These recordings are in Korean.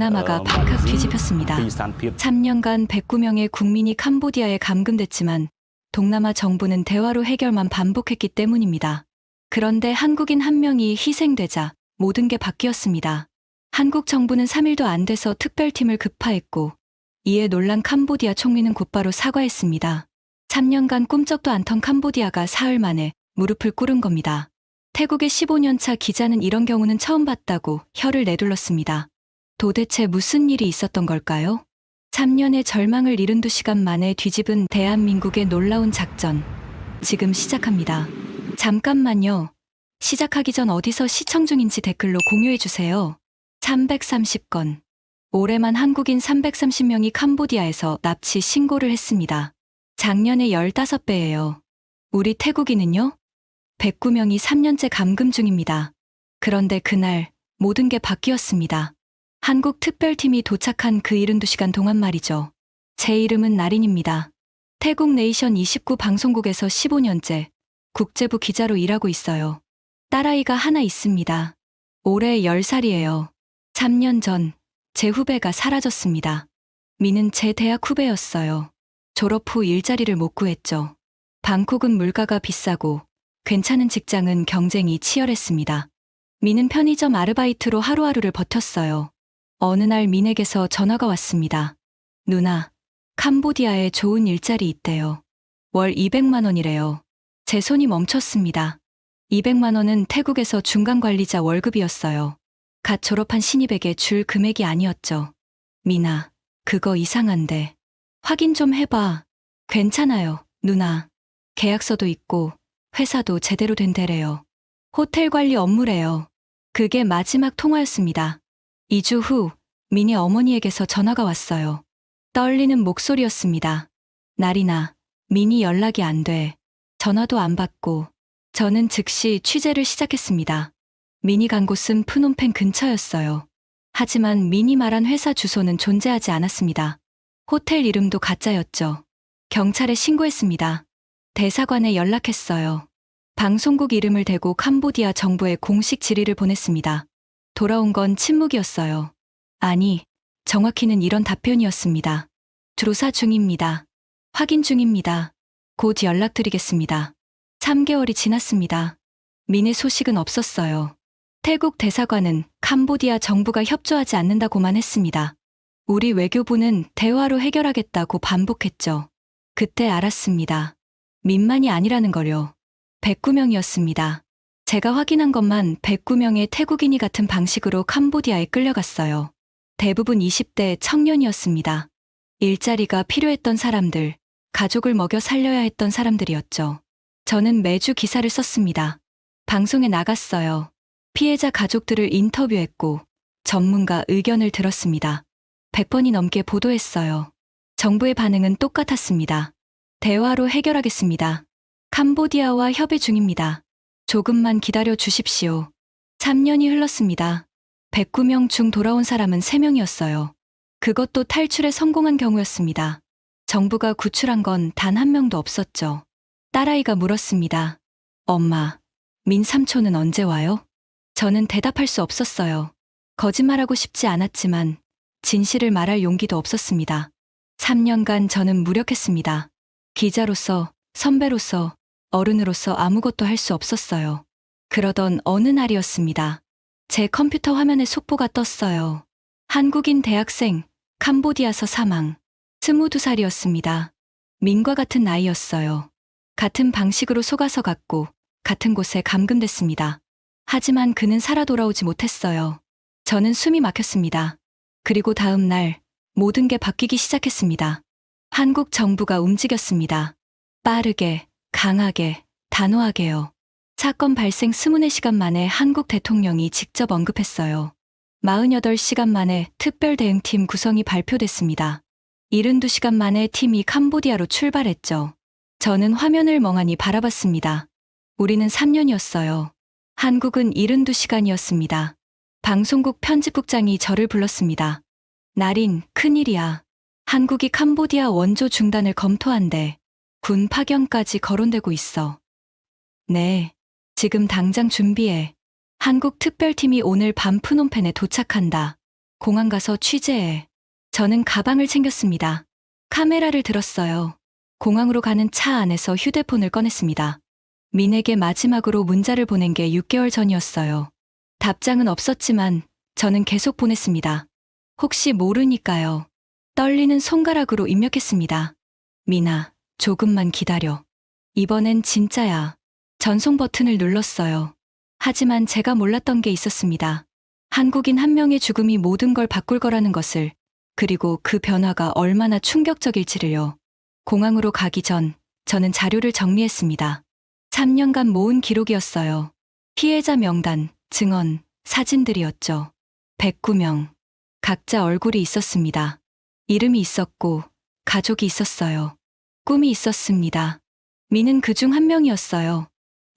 동남아가 발칵 뒤집혔습니다. 3년간 109명의 국민이 캄보디아에 감금됐지만 동남아 정부는 대화로 해결만 반복했기 때문입니다. 그런데 한국인 한 명이 희생되자 모든 게 바뀌었습니다. 한국 정부는 3일도 안 돼서 특별팀을 급파했고 이에 놀란 캄보디아 총리는 곧바로 사과했습니다. 3년간 꿈쩍도 않던 캄보디아가 사흘 만에 무릎을 꿇은 겁니다. 태국의 15년차 기자는 이런 경우는 처음 봤다고 혀를 내둘렀습니다. 도대체 무슨 일이 있었던 걸까요? 3년의 절망을 72시간 만에 뒤집은 대한민국의 놀라운 작전. 지금 시작합니다. 잠깐만요. 시작하기 전 어디서 시청 중인지 댓글로 공유해주세요. 330건. 올해만 한국인 330명이 캄보디아에서 납치 신고를 했습니다. 작년의 15배예요. 우리 태국인은요? 109명이 3년째 감금 중입니다. 그런데 그날 모든 게 바뀌었습니다. 한국 특별팀이 도착한 그 72시간 동안 말이죠. 제 이름은 나린입니다. 태국 네이션 29 방송국에서 15년째 국제부 기자로 일하고 있어요. 딸아이가 하나 있습니다. 올해 10살이에요. 3년 전 제 후배가 사라졌습니다. 미는 제 대학 후배였어요. 졸업 후 일자리를 못 구했죠. 방콕은 물가가 비싸고 괜찮은 직장은 경쟁이 치열했습니다. 미는 편의점 아르바이트로 하루하루를 버텼어요. 어느 날 민에게서 전화가 왔습니다. 누나, 캄보디아에 좋은 일자리 있대요. 월 200만 원이래요. 제 손이 멈췄습니다. 200만 원은 태국에서 중간관리자 월급이었어요. 갓 졸업한 신입에게 줄 금액이 아니었죠. 미나, 그거 이상한데. 확인 좀 해봐. 괜찮아요, 누나. 계약서도 있고 회사도 제대로 된 데래요. 호텔 관리 업무래요. 그게 마지막 통화였습니다. 2주 후 민의 어머니에게서 전화가 왔어요. 떨리는 목소리였습니다. 나린아, 민이 연락이 안 돼. 전화도 안 받고. 저는 즉시 취재를 시작했습니다. 민이 간 곳은 프놈펜 근처였어요. 하지만 민이 말한 회사 주소는 존재하지 않았습니다. 호텔 이름도 가짜였죠. 경찰에 신고했습니다. 대사관에 연락했어요. 방송국 이름을 대고 캄보디아 정부에 공식 질의를 보냈습니다. 돌아온 건 침묵이었어요. 아니, 정확히는 이런 답변이었습니다. 조사 중입니다. 확인 중입니다. 곧 연락드리겠습니다. 3개월이 지났습니다. 민의 소식은 없었어요. 태국 대사관은 캄보디아 정부가 협조하지 않는다고만 했습니다. 우리 외교부는 대화로 해결하겠다고 반복했죠. 그때 알았습니다. 민만이 아니라는 걸요. 109명이었습니다. 제가 확인한 것만 109명의 태국인이 같은 방식으로 캄보디아에 끌려갔어요. 대부분 20대 청년이었습니다. 일자리가 필요했던 사람들, 가족을 먹여 살려야 했던 사람들이었죠. 저는 매주 기사를 썼습니다. 방송에 나갔어요. 피해자 가족들을 인터뷰했고 전문가 의견을 들었습니다. 100번이 넘게 보도했어요. 정부의 반응은 똑같았습니다. 대화로 해결하겠습니다. 캄보디아와 협의 중입니다. 조금만 기다려 주십시오. 3년이 흘렀습니다. 109명 중 돌아온 사람은 3명이었어요. 그것도 탈출에 성공한 경우였습니다. 정부가 구출한 건 단 한 명도 없었죠. 딸아이가 물었습니다. 엄마, 민 삼촌은 언제 와요? 저는 대답할 수 없었어요. 거짓말하고 싶지 않았지만 진실을 말할 용기도 없었습니다. 3년간 저는 무력했습니다. 기자로서, 선배로서, 어른으로서 아무것도 할 수 없었어요. 그러던 어느 날이었습니다. 제 컴퓨터 화면에 속보가 떴어요. 한국인 대학생, 캄보디아서 사망. 22살이었습니다. 민과 같은 나이였어요. 같은 방식으로 속아서 갔고 같은 곳에 감금됐습니다. 하지만 그는 살아 돌아오지 못했어요. 저는 숨이 막혔습니다. 그리고 다음 날 모든 게 바뀌기 시작했습니다. 한국 정부가 움직였습니다. 빠르게, 강하게, 단호하게요. 사건 발생 24시간 만에 한국 대통령이 직접 언급했어요. 48시간 만에 특별대응팀 구성이 발표됐습니다. 72시간 만에 팀이 캄보디아로 출발했죠. 저는 화면을 멍하니 바라봤습니다. 우리는 3년이었어요. 한국은 72시간이었습니다. 방송국 편집국장이 저를 불렀습니다. 나린, 큰일이야. 한국이 캄보디아 원조 중단을 검토한대. 군 파견까지 거론되고 있어. 네, 지금 당장 준비해. 한국 특별팀이 오늘 밤 프놈펜에 도착한다. 공항 가서 취재해. 저는 가방을 챙겼습니다. 카메라를 들었어요. 공항으로 가는 차 안에서 휴대폰을 꺼냈습니다. 민에게 마지막으로 문자를 보낸 게 6개월 전이었어요. 답장은 없었지만 저는 계속 보냈습니다. 혹시 모르니까요. 떨리는 손가락으로 입력했습니다. 민아, 조금만 기다려. 이번엔 진짜야. 전송 버튼을 눌렀어요. 하지만 제가 몰랐던 게 있었습니다. 한국인 한 명의 죽음이 모든 걸 바꿀 거라는 것을, 그리고 그 변화가 얼마나 충격적일지를요. 공항으로 가기 전 저는 자료를 정리했습니다. 3년간 모은 기록이었어요. 피해자 명단, 증언, 사진들이었죠. 109명. 각자 얼굴이 있었습니다. 이름이 있었고 가족이 있었어요. 꿈이 있었습니다. 민은 그중 한 명이었어요.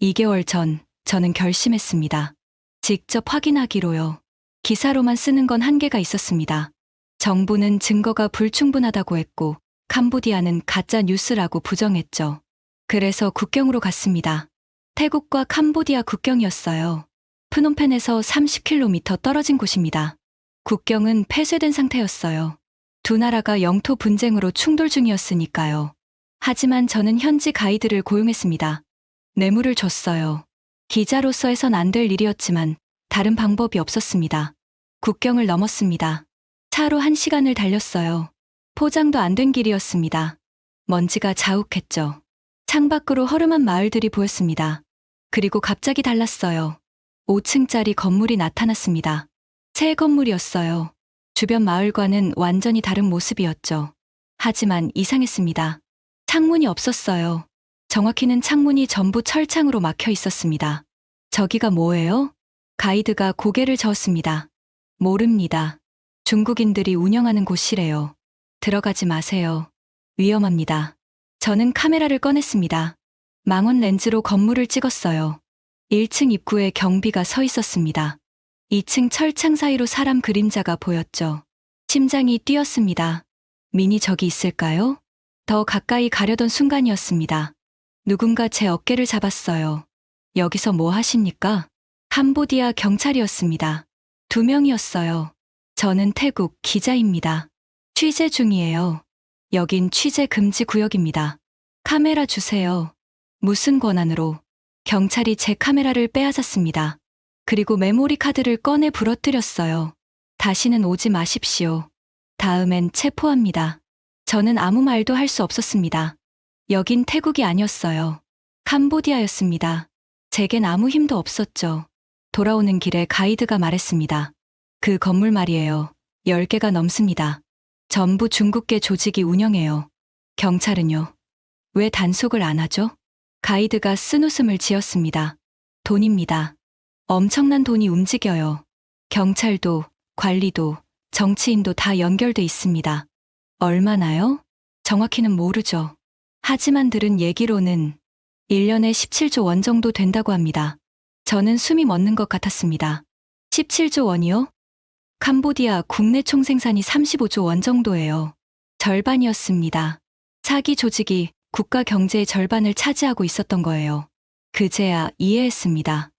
2개월 전 저는 결심했습니다. 직접 확인하기로요. 기사로만 쓰는 건 한계가 있었습니다. 정부는 증거가 불충분하다고 했고 캄보디아는 가짜 뉴스라고 부정했죠. 그래서 국경으로 갔습니다. 태국과 캄보디아 국경이었어요. 프놈펜에서 30km 떨어진 곳입니다. 국경은 폐쇄된 상태였어요. 두 나라가 영토 분쟁으로 충돌 중이었으니까요. 하지만 저는 현지 가이드를 고용했습니다. 뇌물을 줬어요. 기자로서 해선 안 될 일이었지만 다른 방법이 없었습니다. 국경을 넘었습니다. 차로 1시간을 달렸어요. 포장도 안 된 길이었습니다. 먼지가 자욱했죠. 창밖으로 허름한 마을들이 보였습니다. 그리고 갑자기 달랐어요. 5층짜리 건물이 나타났습니다. 새 건물이었어요. 주변 마을과는 완전히 다른 모습이었죠. 하지만 이상했습니다. 창문이 없었어요. 정확히는 창문이 전부 철창으로 막혀 있었습니다. 저기가 뭐예요? 가이드가 고개를 저었습니다. 모릅니다. 중국인들이 운영하는 곳이래요. 들어가지 마세요. 위험합니다. 저는 카메라를 꺼냈습니다. 망원 렌즈로 건물을 찍었어요. 1층 입구에 경비가 서 있었습니다. 2층 철창 사이로 사람 그림자가 보였죠. 심장이 뛰었습니다. 민이 저기 있을까요? 더 가까이 가려던 순간이었습니다. 누군가 제 어깨를 잡았어요. 여기서 뭐 하십니까? 캄보디아 경찰이었습니다. 2명이었어요. 저는 태국 기자입니다. 취재 중이에요. 여긴 취재 금지 구역입니다. 카메라 주세요. 무슨 권한으로? 경찰이 제 카메라를 빼앗았습니다. 그리고 메모리 카드를 꺼내 부러뜨렸어요. 다시는 오지 마십시오. 다음엔 체포합니다. 저는 아무 말도 할 수 없었습니다. 여긴 태국이 아니었어요. 캄보디아였습니다. 제겐 아무 힘도 없었죠. 돌아오는 길에 가이드가 말했습니다. 그 건물 말이에요. 10개가 넘습니다. 전부 중국계 조직이 운영해요. 경찰은요? 왜 단속을 안 하죠? 가이드가 쓴웃음을 지었습니다. 돈입니다. 엄청난 돈이 움직여요. 경찰도, 관리도, 정치인도 다 연결돼 있습니다. 얼마나요? 정확히는 모르죠. 하지만 들은 얘기로는 1년에 17조 원 정도 된다고 합니다. 저는 숨이 멎는 것 같았습니다. 17조 원이요? 캄보디아 국내 총생산이 35조 원 정도예요. 절반이었습니다. 사기 조직이 국가 경제의 절반을 차지하고 있었던 거예요. 그제야 이해했습니다.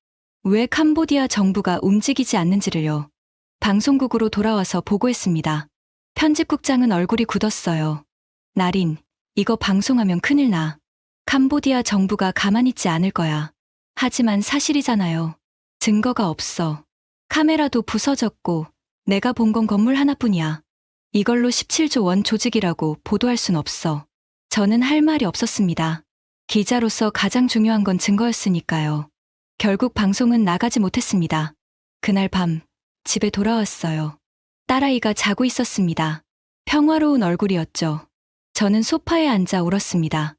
왜 캄보디아 정부가 움직이지 않는지를요. 방송국으로 돌아와서 보고했습니다. 편집국장은 얼굴이 굳었어요. 나린, 이거 방송하면 큰일 나. 캄보디아 정부가 가만히 있지 않을 거야. 하지만 사실이잖아요. 증거가 없어. 카메라도 부서졌고 내가 본 건 건물 하나뿐이야. 이걸로 17조 원 조직이라고 보도할 순 없어. 저는 할 말이 없었습니다. 기자로서 가장 중요한 건 증거였으니까요. 결국 방송은 나가지 못했습니다. 그날 밤 집에 돌아왔어요. 딸아이가 자고 있었습니다. 평화로운 얼굴이었죠. 저는 소파에 앉아 울었습니다.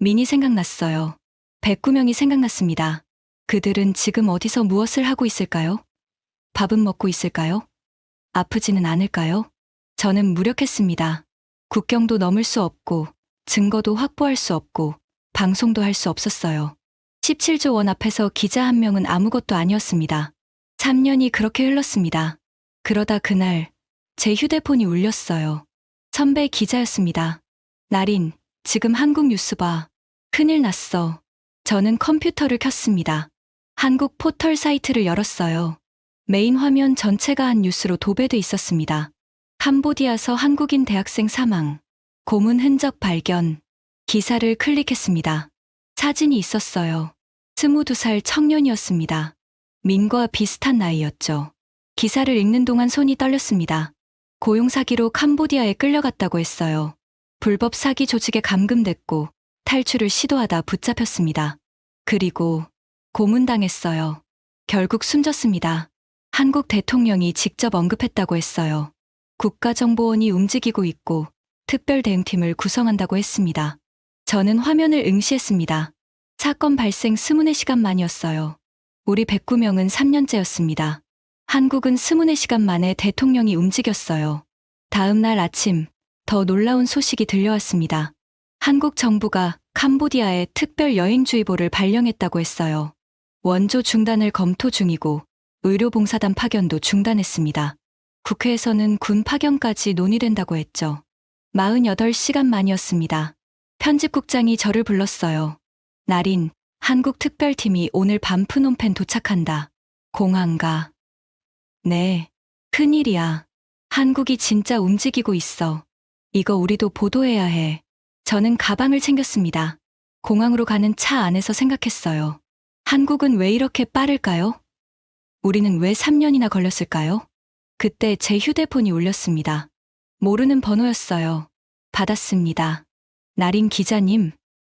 민이 생각났어요. 109명이 생각났습니다. 그들은 지금 어디서 무엇을 하고 있을까요? 밥은 먹고 있을까요? 아프지는 않을까요? 저는 무력했습니다. 국경도 넘을 수 없고 증거도 확보할 수 없고 방송도 할 수 없었어요. 17조 원 앞에서 기자 한 명은 아무것도 아니었습니다. 3년이 그렇게 흘렀습니다. 그러다 그날 제 휴대폰이 울렸어요. 선배 기자였습니다. 나린, 지금 한국 뉴스 봐. 큰일 났어. 저는 컴퓨터를 켰습니다. 한국 포털 사이트를 열었어요. 메인 화면 전체가 한 뉴스로 도배돼 있었습니다. 캄보디아서 한국인 대학생 사망, 고문 흔적 발견. 기사를 클릭했습니다. 사진이 있었어요. 22살 청년이었습니다. 민과 비슷한 나이였죠. 기사를 읽는 동안 손이 떨렸습니다. 고용 사기로 캄보디아에 끌려갔다고 했어요. 불법 사기 조직에 감금됐고 탈출을 시도하다 붙잡혔습니다. 그리고 고문당했어요. 결국 숨졌습니다. 한국 대통령이 직접 언급했다고 했어요. 국가정보원이 움직이고 있고 특별대응팀을 구성한다고 했습니다. 저는 화면을 응시했습니다. 사건 발생 24시간 만이었어요. 우리 109명은 3년째였습니다. 한국은 24시간 만에 대통령이 움직였어요. 다음 날 아침, 더 놀라운 소식이 들려왔습니다. 한국 정부가 캄보디아에 특별 여행주의보를 발령했다고 했어요. 원조 중단을 검토 중이고 의료봉사단 파견도 중단했습니다. 국회에서는 군 파견까지 논의된다고 했죠. 48시간 만이었습니다. 편집국장이 저를 불렀어요. 나린, 한국 특별팀이 오늘 밤 프놈펜 도착한다. 공항가. 네, 큰일이야. 한국이 진짜 움직이고 있어. 이거 우리도 보도해야 해. 저는 가방을 챙겼습니다. 공항으로 가는 차 안에서 생각했어요. 한국은 왜 이렇게 빠를까요? 우리는 왜 3년이나 걸렸을까요? 그때 제 휴대폰이 울렸습니다. 모르는 번호였어요. 받았습니다. 나린 기자님.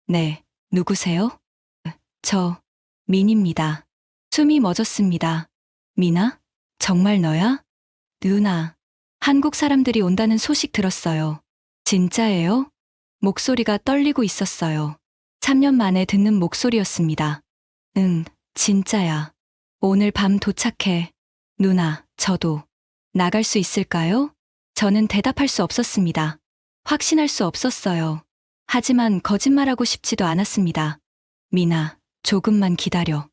네, 누구세요? 저, 민입니다. 숨이 멎었습니다. 민아? 정말 너야? 누나. 한국 사람들이 온다는 소식 들었어요. 진짜예요? 목소리가 떨리고 있었어요. 3년 만에 듣는 목소리였습니다. 응, 진짜야. 오늘 밤 도착해. 누나, 저도. 나갈 수 있을까요? 저는 대답할 수 없었습니다. 확신할 수 없었어요. 하지만 거짓말하고 싶지도 않았습니다. 미나, 조금만 기다려.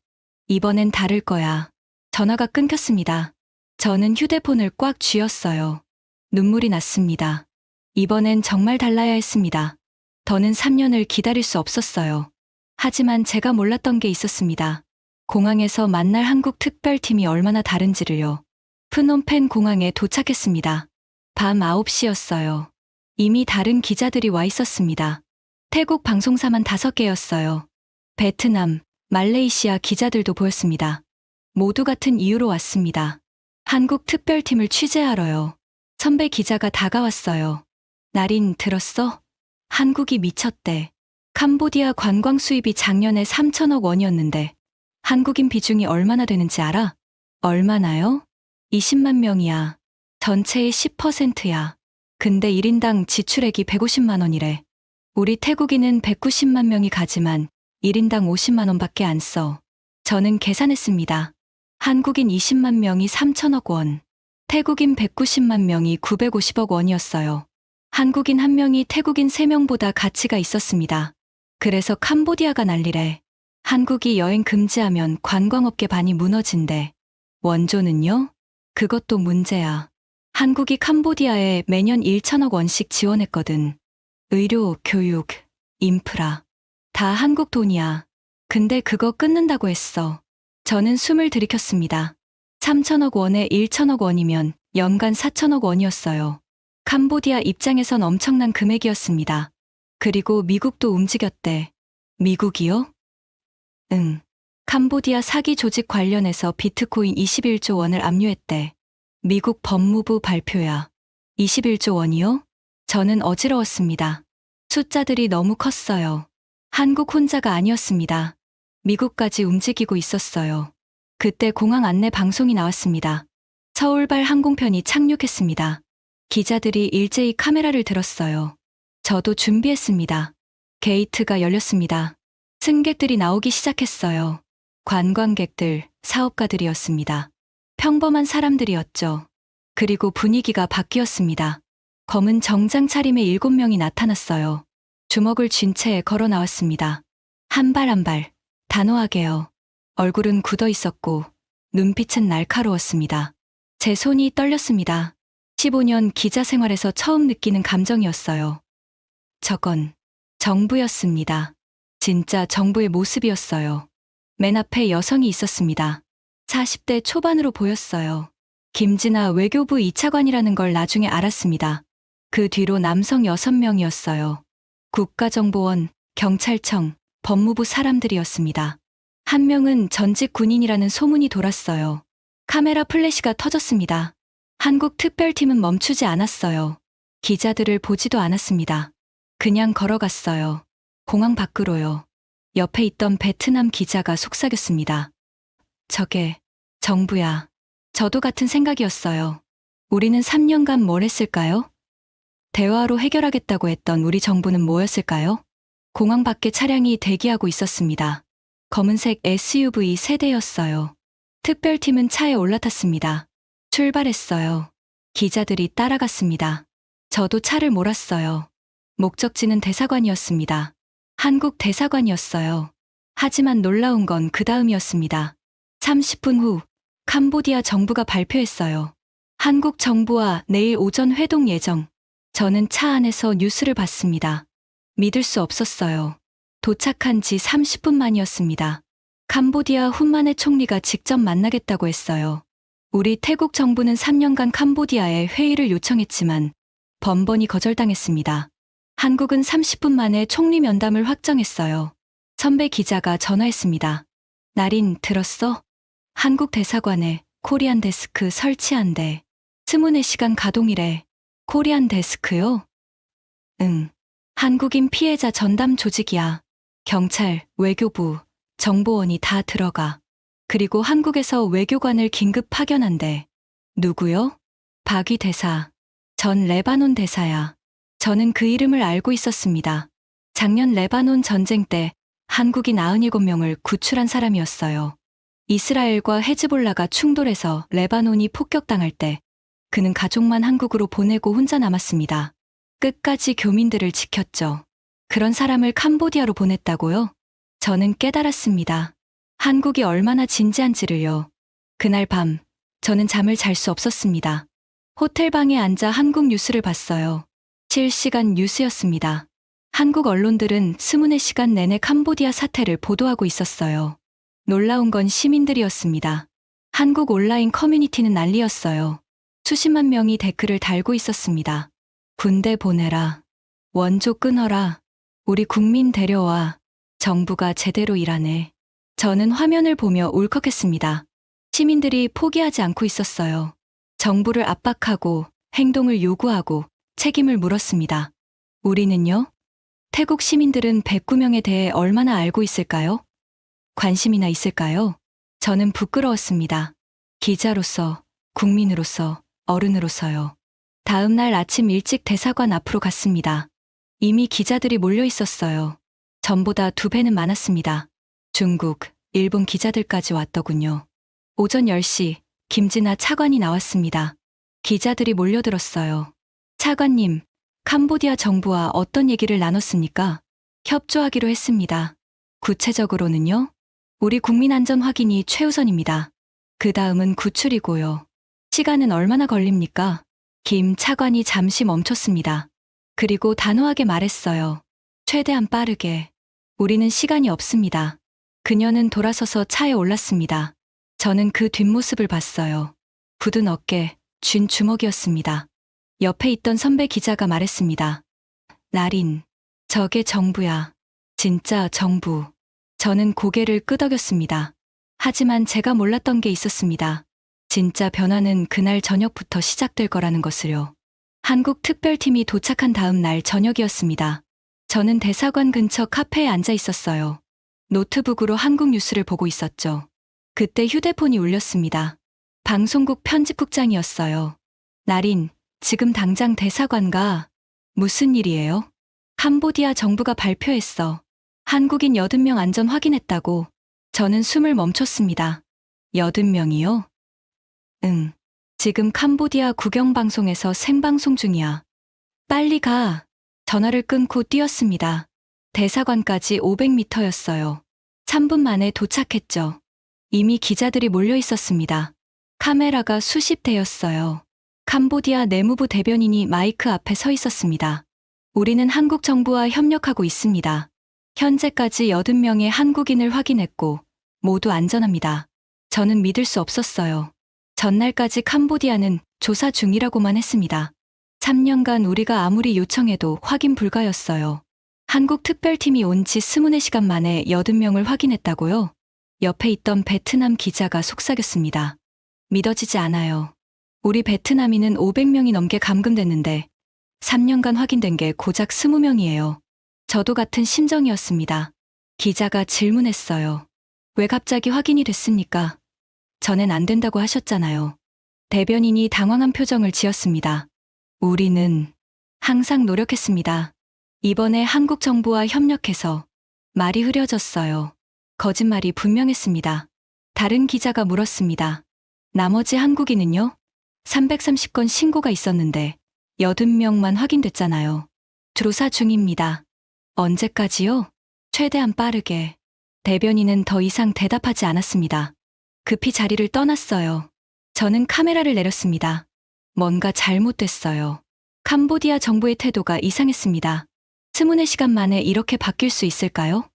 이번엔 다를 거야. 전화가 끊겼습니다. 저는 휴대폰을 꽉 쥐었어요. 눈물이 났습니다. 이번엔 정말 달라야 했습니다. 더는 3년을 기다릴 수 없었어요. 하지만 제가 몰랐던 게 있었습니다. 공항에서 만날 한국 특별팀이 얼마나 다른지를요. 프놈펜 공항에 도착했습니다. 밤 9시였어요. 이미 다른 기자들이 와 있었습니다. 태국 방송사만 5개였어요. 베트남, 말레이시아 기자들도 보였습니다. 모두 같은 이유로 왔습니다. 한국 특별팀을 취재하러요. 선배 기자가 다가왔어요. 나린, 들었어? 한국이 미쳤대. 캄보디아 관광 수입이 작년에 3천억 원이었는데 한국인 비중이 얼마나 되는지 알아? 얼마나요? 20만 명이야. 전체의 10%야. 근데 1인당 지출액이 150만 원이래. 우리 태국인은 190만 명이 가지만 1인당 50만 원밖에 안 써. 저는 계산했습니다. 한국인 20만 명이 3천억 원. 태국인 190만 명이 950억 원이었어요. 한국인 1명이 태국인 3명보다 가치가 있었습니다. 그래서 캄보디아가 난리래. 한국이 여행 금지하면 관광업계 반이 무너진대. 원조는요? 그것도 문제야. 한국이 캄보디아에 매년 1천억 원씩 지원했거든. 의료, 교육, 인프라. 다 한국 돈이야. 근데 그거 끊는다고 했어. 저는 숨을 들이켰습니다. 3천억 원에 1천억 원이면 연간 4천억 원이었어요. 캄보디아 입장에선 엄청난 금액이었습니다. 그리고 미국도 움직였대. 미국이요? 응. 캄보디아 사기 조직 관련해서 비트코인 21조 원을 압류했대. 미국 법무부 발표야. 21조 원이요? 저는 어지러웠습니다. 숫자들이 너무 컸어요. 한국 혼자가 아니었습니다. 미국까지 움직이고 있었어요. 그때 공항 안내 방송이 나왔습니다. 서울발 항공편이 착륙했습니다. 기자들이 일제히 카메라를 들었어요. 저도 준비했습니다. 게이트가 열렸습니다. 승객들이 나오기 시작했어요. 관광객들, 사업가들이었습니다. 평범한 사람들이었죠. 그리고 분위기가 바뀌었습니다. 검은 정장 차림의 7명이 나타났어요. 주먹을 쥔 채 걸어 나왔습니다. 한 발 한 발, 단호하게요. 얼굴은 굳어 있었고 눈빛은 날카로웠습니다. 제 손이 떨렸습니다. 15년 기자 생활에서 처음 느끼는 감정이었어요. 저건 정부였습니다. 진짜 정부의 모습이었어요. 맨 앞에 여성이 있었습니다. 40대 초반으로 보였어요. 김진아 외교부 2차관이라는 걸 나중에 알았습니다. 그 뒤로 남성 6명이었어요. 국가정보원, 경찰청, 법무부 사람들이었습니다. 한 명은 전직 군인이라는 소문이 돌았어요. 카메라 플래시가 터졌습니다. 한국 특별팀은 멈추지 않았어요. 기자들을 보지도 않았습니다. 그냥 걸어갔어요. 공항 밖으로요. 옆에 있던 베트남 기자가 속삭였습니다. 저게 정부야. 저도 같은 생각이었어요. 우리는 3년간 뭘 했을까요? 대화로 해결하겠다고 했던 우리 정부는 뭐였을까요? 공항 밖에 차량이 대기하고 있었습니다. 검은색 SUV 세대였어요. 특별팀은 차에 올라탔습니다. 출발했어요. 기자들이 따라갔습니다. 저도 차를 몰았어요. 목적지는 대사관이었습니다. 한국 대사관이었어요. 하지만 놀라운 건 그 다음이었습니다. 30분 후 캄보디아 정부가 발표했어요. 한국 정부와 내일 오전 회동 예정. 저는 차 안에서 뉴스를 봤습니다. 믿을 수 없었어요. 도착한 지 30분 만이었습니다. 캄보디아 훈만의 총리가 직접 만나겠다고 했어요. 우리 태국 정부는 3년간 캄보디아에 회의를 요청했지만 번번이 거절당했습니다. 한국은 30분 만에 총리 면담을 확정했어요. 선배 기자가 전화했습니다. 나린, 들었어? 한국 대사관에 코리안 데스크 설치한대. 24시간 가동이래. 코리안 데스크요? 응. 한국인 피해자 전담 조직이야. 경찰, 외교부, 정보원이 다 들어가. 그리고 한국에서 외교관을 긴급 파견한대. 누구요? 박위 대사. 전 레바논 대사야. 저는 그 이름을 알고 있었습니다. 작년 레바논 전쟁 때 한국인 97명을 구출한 사람이었어요. 이스라엘과 헤즈볼라가 충돌해서 레바논이 폭격당할 때 그는 가족만 한국으로 보내고 혼자 남았습니다. 끝까지 교민들을 지켰죠. 그런 사람을 캄보디아로 보냈다고요? 저는 깨달았습니다. 한국이 얼마나 진지한지를요. 그날 밤, 저는 잠을 잘 수 없었습니다. 호텔방에 앉아 한국 뉴스를 봤어요. 실시간 뉴스였습니다. 한국 언론들은 24시간 내내 캄보디아 사태를 보도하고 있었어요. 놀라운 건 시민들이었습니다. 한국 온라인 커뮤니티는 난리였어요. 수십만 명이 댓글을 달고 있었습니다. 군대 보내라. 원조 끊어라. 우리 국민 데려와. 정부가 제대로 일하네. 저는 화면을 보며 울컥했습니다. 시민들이 포기하지 않고 있었어요. 정부를 압박하고 행동을 요구하고 책임을 물었습니다. 우리는요? 태국 시민들은 109명에 대해 얼마나 알고 있을까요? 관심이나 있을까요? 저는 부끄러웠습니다. 기자로서, 국민으로서, 어른으로서요. 다음 날 아침 일찍 대사관 앞으로 갔습니다. 이미 기자들이 몰려 있었어요. 전보다 2배는 많았습니다. 중국, 일본 기자들까지 왔더군요. 오전 10시 김진아 차관이 나왔습니다. 기자들이 몰려들었어요. 차관님, 캄보디아 정부와 어떤 얘기를 나눴습니까? 협조하기로 했습니다. 구체적으로는요? 우리 국민 안전 확인이 최우선입니다. 그 다음은 구출이고요. 시간은 얼마나 걸립니까? 김 차관이 잠시 멈췄습니다. 그리고 단호하게 말했어요. 최대한 빠르게. 우리는 시간이 없습니다. 그녀는 돌아서서 차에 올랐습니다. 저는 그 뒷모습을 봤어요. 굳은 어깨, 쥔 주먹이었습니다. 옆에 있던 선배 기자가 말했습니다. 나린, 저게 정부야. 진짜 정부. 저는 고개를 끄덕였습니다. 하지만 제가 몰랐던 게 있었습니다. 진짜 변화는 그날 저녁부터 시작될 거라는 것을요. 한국 특별팀이 도착한 다음 날 저녁이었습니다. 저는 대사관 근처 카페에 앉아 있었어요. 노트북으로 한국 뉴스를 보고 있었죠. 그때 휴대폰이 울렸습니다. 방송국 편집국장이었어요. 나린, 지금 당장 대사관 가. 무슨 일이에요? 캄보디아 정부가 발표했어. 한국인 80명 안전 확인했다고. 저는 숨을 멈췄습니다. 80명이요? 응. 지금 캄보디아 국영방송에서 생방송 중이야. 빨리 가. 전화를 끊고 뛰었습니다. 대사관까지 500m였어요. 3분 만에 도착했죠. 이미 기자들이 몰려 있었습니다. 카메라가 수십 대였어요. 캄보디아 내무부 대변인이 마이크 앞에 서 있었습니다. 우리는 한국 정부와 협력하고 있습니다. 현재까지 80명의 한국인을 확인했고 모두 안전합니다. 저는 믿을 수 없었어요. 전날까지 캄보디아는 조사 중이라고만 했습니다. 3년간 우리가 아무리 요청해도 확인 불가였어요. 한국 특별팀이 온 지 24시간 만에 80명을 확인했다고요? 옆에 있던 베트남 기자가 속삭였습니다. 믿어지지 않아요. 우리 베트남인은 500명이 넘게 감금됐는데 3년간 확인된 게 고작 20명이에요. 저도 같은 심정이었습니다. 기자가 질문했어요. 왜 갑자기 확인이 됐습니까? 전엔 안 된다고 하셨잖아요. 대변인이 당황한 표정을 지었습니다. 우리는 항상 노력했습니다. 이번에 한국 정부와 협력해서 말이 흐려졌어요. 거짓말이 분명했습니다. 다른 기자가 물었습니다. 나머지 한국인은요? 330건 신고가 있었는데 80명만 확인됐잖아요. 조사 중입니다. 언제까지요? 최대한 빠르게. 대변인은 더 이상 대답하지 않았습니다. 급히 자리를 떠났어요. 저는 카메라를 내렸습니다. 뭔가 잘못됐어요. 캄보디아 정부의 태도가 이상했습니다. 24시간 만에 이렇게 바뀔 수 있을까요?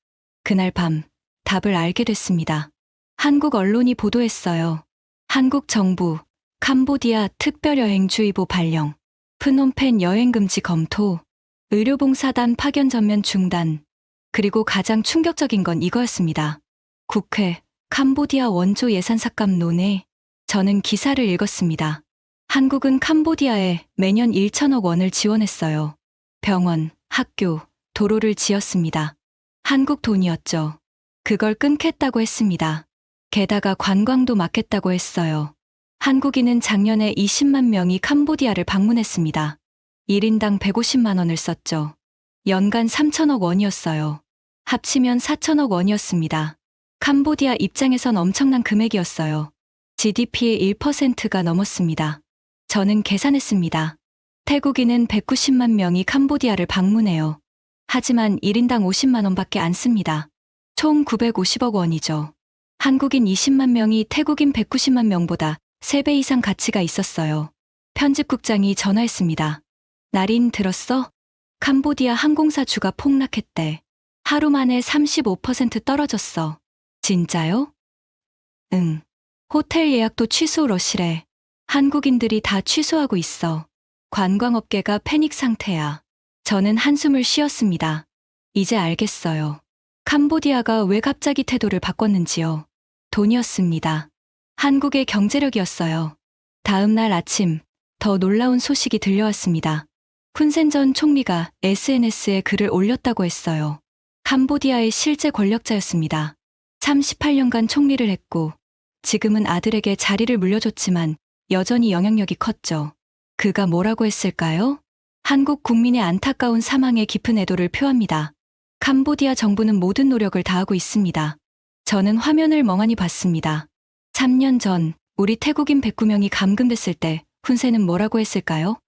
그날 밤 답을 알게 됐습니다. 한국 언론이 보도했어요. 한국 정부, 캄보디아 특별여행주의보 발령, 프놈펜 여행금지 검토, 의료봉사단 파견 전면 중단, 그리고 가장 충격적인 건 이거였습니다. 국회, 캄보디아 원조 예산 삭감 논의. 저는 기사를 읽었습니다. 한국은 캄보디아에 매년 1천억 원을 지원했어요. 병원, 학교, 도로를 지었습니다. 한국 돈이었죠. 그걸 끊겠다고 했습니다. 게다가 관광도 막겠다고 했어요. 한국인은 작년에 20만 명이 캄보디아를 방문했습니다. 1인당 150만 원을 썼죠. 연간 3천억 원이었어요. 합치면 4천억 원이었습니다. 캄보디아 입장에선 엄청난 금액이었어요. GDP의 1%가 넘었습니다. 저는 계산했습니다. 태국인은 190만 명이 캄보디아를 방문해요. 하지만 1인당 50만 원밖에 안 씁니다. 총 950억 원이죠. 한국인 20만 명이 태국인 190만 명보다 3배 이상 가치가 있었어요. 편집국장이 전화했습니다. 나린 들었어? 캄보디아 항공사 주가 폭락했대. 하루 만에 35% 떨어졌어. 진짜요? 응. 호텔 예약도 취소 러시래. 한국인들이 다 취소하고 있어. 관광업계가 패닉 상태야. 저는 한숨을 쉬었습니다. 이제 알겠어요. 캄보디아가 왜 갑자기 태도를 바꿨는지요. 돈이었습니다. 한국의 경제력이었어요. 다음 날 아침, 더 놀라운 소식이 들려왔습니다. 훈센 전 총리가 SNS에 글을 올렸다고 했어요. 캄보디아의 실제 권력자였습니다. 38년간 총리를 했고, 지금은 아들에게 자리를 물려줬지만 여전히 영향력이 컸죠. 그가 뭐라고 했을까요? 한국 국민의 안타까운 사망에 깊은 애도를 표합니다. 캄보디아 정부는 모든 노력을 다하고 있습니다. 저는 화면을 멍하니 봤습니다. 3년 전 우리 태국인 109명이 감금됐을 때 훈센은 뭐라고 했을까요?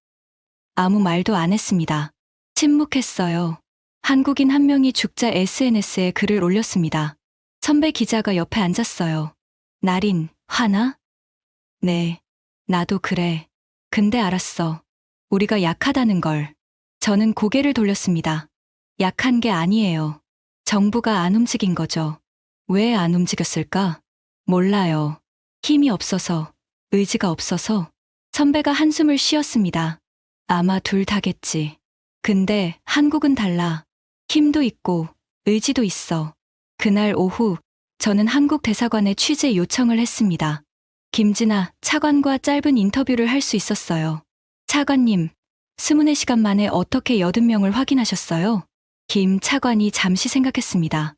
아무 말도 안 했습니다. 침묵했어요. 한국인 한 명이 죽자 SNS에 글을 올렸습니다. 선배 기자가 옆에 앉았어요. 나린, 화나? 네, 나도 그래. 근데 알았어. 우리가 약하다는 걸. 저는 고개를 돌렸습니다. 약한 게 아니에요. 정부가 안 움직인 거죠. 왜 안 움직였을까? 몰라요. 힘이 없어서, 의지가 없어서. 선배가 한숨을 쉬었습니다. 아마 둘 다겠지. 근데 한국은 달라. 힘도 있고, 의지도 있어. 그날 오후, 저는 한국 대사관에 취재 요청을 했습니다. 김진아 차관과 짧은 인터뷰를 할 수 있었어요. 차관님, 24시간 만에 어떻게 80명을 확인하셨어요? 김 차관이 잠시 생각했습니다.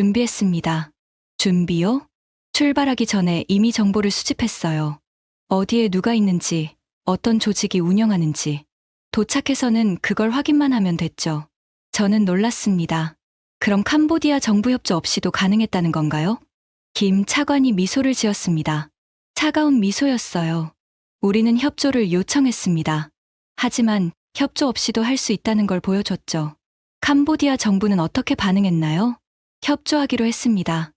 준비했습니다. 준비요? 출발하기 전에 이미 정보를 수집했어요. 어디에 누가 있는지, 어떤 조직이 운영하는지. 도착해서는 그걸 확인만 하면 됐죠. 저는 놀랐습니다. 그럼 캄보디아 정부 협조 없이도 가능했다는 건가요? 김 차관이 미소를 지었습니다. 차가운 미소였어요. 우리는 협조를 요청했습니다. 하지만 협조 없이도 할 수 있다는 걸 보여줬죠. 캄보디아 정부는 어떻게 반응했나요? 협조하기로 했습니다.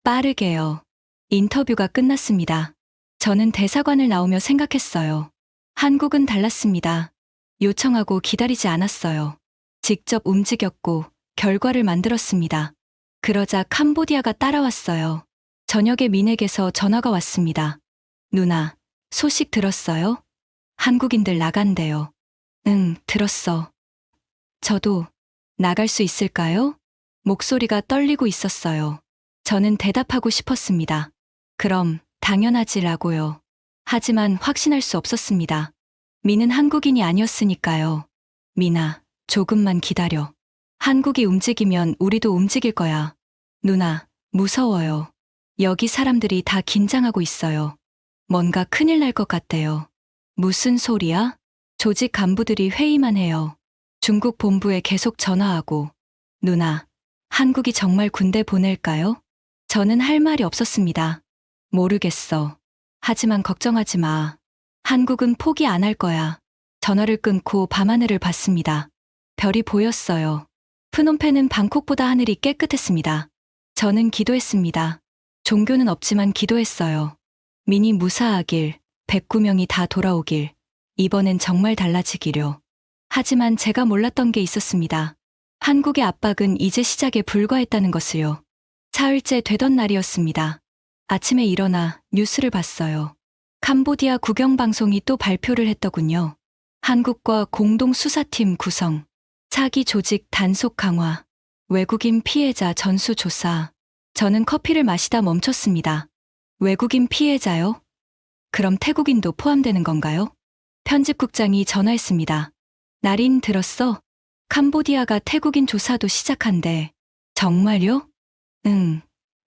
빠르게요. 인터뷰가 끝났습니다. 저는 대사관을 나오며 생각했어요. 한국은 달랐습니다. 요청하고 기다리지 않았어요. 직접 움직였고 결과를 만들었습니다. 그러자 캄보디아가 따라왔어요. 저녁에 민에게서 전화가 왔습니다. 누나, 소식 들었어요? 한국인들 나간대요. 응, 들었어. 저도 나갈 수 있을까요? 목소리가 떨리고 있었어요. 저는 대답하고 싶었습니다. 그럼 당연하지라고요. 하지만 확신할 수 없었습니다. 민은 한국인이 아니었으니까요. 민아, 조금만 기다려. 한국이 움직이면 우리도 움직일 거야. 누나, 무서워요. 여기 사람들이 다 긴장하고 있어요. 뭔가 큰일 날 것 같대요. 무슨 소리야? 조직 간부들이 회의만 해요. 중국 본부에 계속 전화하고. 누나, 한국이 정말 군대 보낼까요? 저는 할 말이 없었습니다. 모르겠어. 하지만 걱정하지 마. 한국은 포기 안 할 거야. 전화를 끊고 밤하늘을 봤습니다. 별이 보였어요. 프놈펜은 방콕보다 하늘이 깨끗했습니다. 저는 기도했습니다. 종교는 없지만 기도했어요. 민이 무사하길, 109명이 다 돌아오길, 이번엔 정말 달라지기려. 하지만 제가 몰랐던 게 있었습니다. 한국의 압박은 이제 시작에 불과했다는 것을요. 사흘째 되던 날이었습니다. 아침에 일어나 뉴스를 봤어요. 캄보디아 국영방송이 또 발표를 했더군요. 한국과 공동수사팀 구성, 사기 조직 단속 강화, 외국인 피해자 전수 조사. 저는 커피를 마시다 멈췄습니다. 외국인 피해자요? 그럼 태국인도 포함되는 건가요? 편집국장이 전화했습니다. 날인 들었어? 캄보디아가 태국인 조사도 시작한대. 정말요? 응.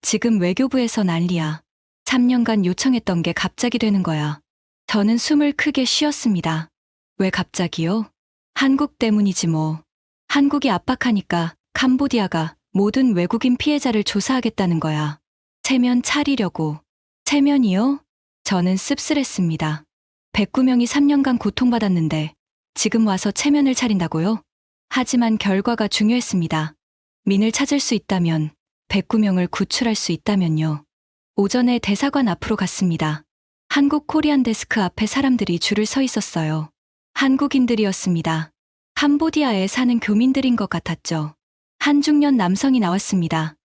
지금 외교부에서 난리야. 3년간 요청했던 게 갑자기 되는 거야. 저는 숨을 크게 쉬었습니다. 왜 갑자기요? 한국 때문이지 뭐. 한국이 압박하니까 캄보디아가 모든 외국인 피해자를 조사하겠다는 거야. 체면 차리려고. 체면이요? 저는 씁쓸했습니다. 109명이 3년간 고통받았는데 지금 와서 체면을 차린다고요? 하지만 결과가 중요했습니다. 민을 찾을 수 있다면, 109명을 구출할 수 있다면요. 오전에 대사관 앞으로 갔습니다. 한국 코리안 데스크 앞에 사람들이 줄을 서 있었어요. 한국인들이었습니다. 캄보디아에 사는 교민들인 것 같았죠. 한 중년 남성이 나왔습니다.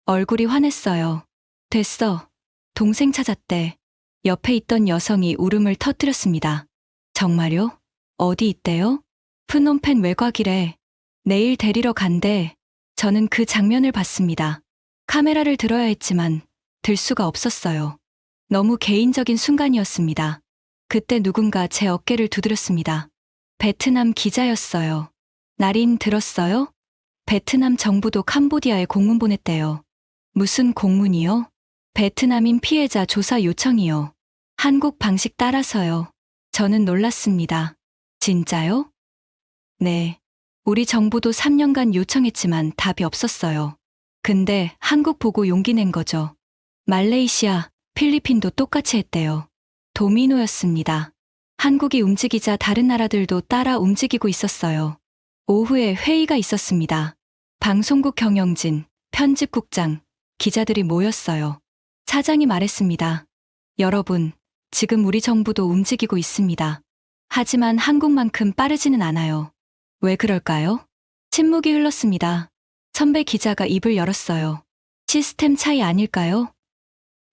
얼굴이 환했어요. 됐어. 동생 찾았대. 옆에 있던 여성이 울음을 터뜨렸습니다. 정말요? 어디 있대요? 프놈펜 외곽이래. 내일 데리러 간대. 저는 그 장면을 봤습니다. 카메라를 들어야 했지만 들 수가 없었어요. 너무 개인적인 순간이었습니다. 그때 누군가 제 어깨를 두드렸습니다. 베트남 기자였어요. 날인 들었어요? 베트남 정부도 캄보디아에 공문 보냈대요. 무슨 공문이요? 베트남인 피해자 조사 요청이요. 한국 방식 따라서요. 저는 놀랐습니다. 진짜요? 네. 우리 정부도 3년간 요청했지만 답이 없었어요. 근데 한국 보고 용기 낸 거죠. 말레이시아, 필리핀도 똑같이 했대요. 도미노였습니다. 한국이 움직이자 다른 나라들도 따라 움직이고 있었어요. 오후에 회의가 있었습니다. 방송국 경영진, 편집국장, 기자들이 모였어요. 사장이 말했습니다. 여러분, 지금 우리 정부도 움직이고 있습니다. 하지만 한국만큼 빠르지는 않아요. 왜 그럴까요? 침묵이 흘렀습니다. 선배 기자가 입을 열었어요. 시스템 차이 아닐까요?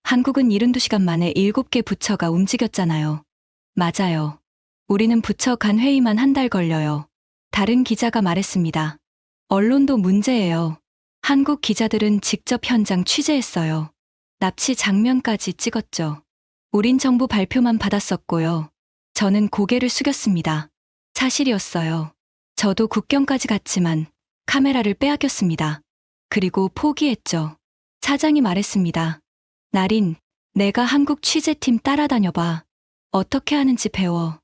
한국은 72시간 만에 7개 부처가 움직였잖아요. 맞아요. 우리는 부처 간 회의만 한 달 걸려요. 다른 기자가 말했습니다. 언론도 문제예요. 한국 기자들은 직접 현장 취재했어요. 납치 장면까지 찍었죠. 우린 정부 발표만 받았었고요. 저는 고개를 숙였습니다. 사실이었어요. 저도 국경까지 갔지만 카메라를 빼앗겼습니다. 그리고 포기했죠. 사장이 말했습니다. 날인, 내가 한국 취재팀 따라다녀봐. 어떻게 하는지 배워.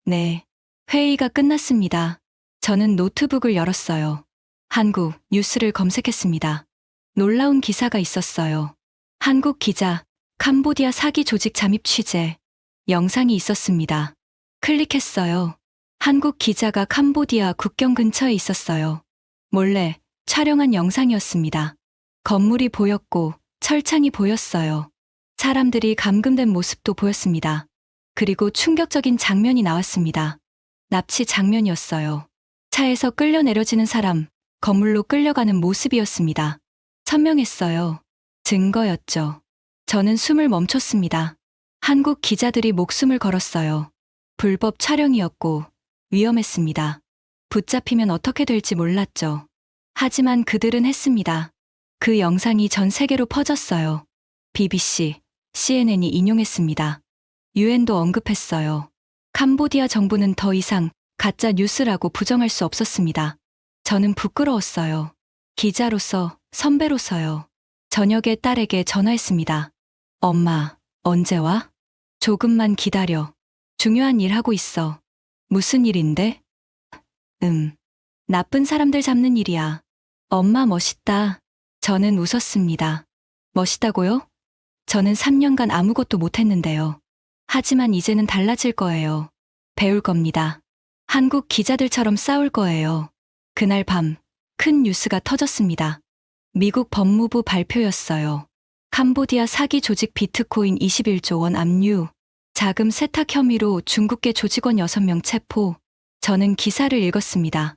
네. 회의가 끝났습니다. 저는 노트북을 열었어요. 한국 뉴스를 검색했습니다. 놀라운 기사가 있었어요. 한국 기자, 캄보디아 사기 조직 잠입 취재. 영상이 있었습니다. 클릭했어요. 한국 기자가 캄보디아 국경 근처에 있었어요. 몰래 촬영한 영상이었습니다. 건물이 보였고 철창이 보였어요. 사람들이 감금된 모습도 보였습니다. 그리고 충격적인 장면이 나왔습니다. 납치 장면이었어요. 차에서 끌려 내려지는 사람, 건물로 끌려가는 모습이었습니다. 선명했어요. 증거였죠. 저는 숨을 멈췄습니다. 한국 기자들이 목숨을 걸었어요. 불법 촬영이었고 위험했습니다. 붙잡히면 어떻게 될지 몰랐죠. 하지만 그들은 했습니다. 그 영상이 전 세계로 퍼졌어요. BBC, CNN이 인용했습니다. 유엔도 언급했어요. 캄보디아 정부는 더 이상 가짜 뉴스라고 부정할 수 없었습니다. 저는 부끄러웠어요. 기자로서, 선배로서요. 저녁에 딸에게 전화했습니다. 엄마, 언제 와? 조금만 기다려. 중요한 일 하고 있어. 무슨 일인데? 나쁜 사람들 잡는 일이야. 엄마 멋있다. 저는 웃었습니다. 멋있다고요? 저는 3년간 아무것도 못했는데요. 하지만 이제는 달라질 거예요. 배울 겁니다. 한국 기자들처럼 싸울 거예요. 그날 밤, 큰 뉴스가 터졌습니다. 미국 법무부 발표였어요. 캄보디아 사기 조직 비트코인 21조 원 압류, 자금 세탁 혐의로 중국계 조직원 6명 체포. 저는 기사를 읽었습니다.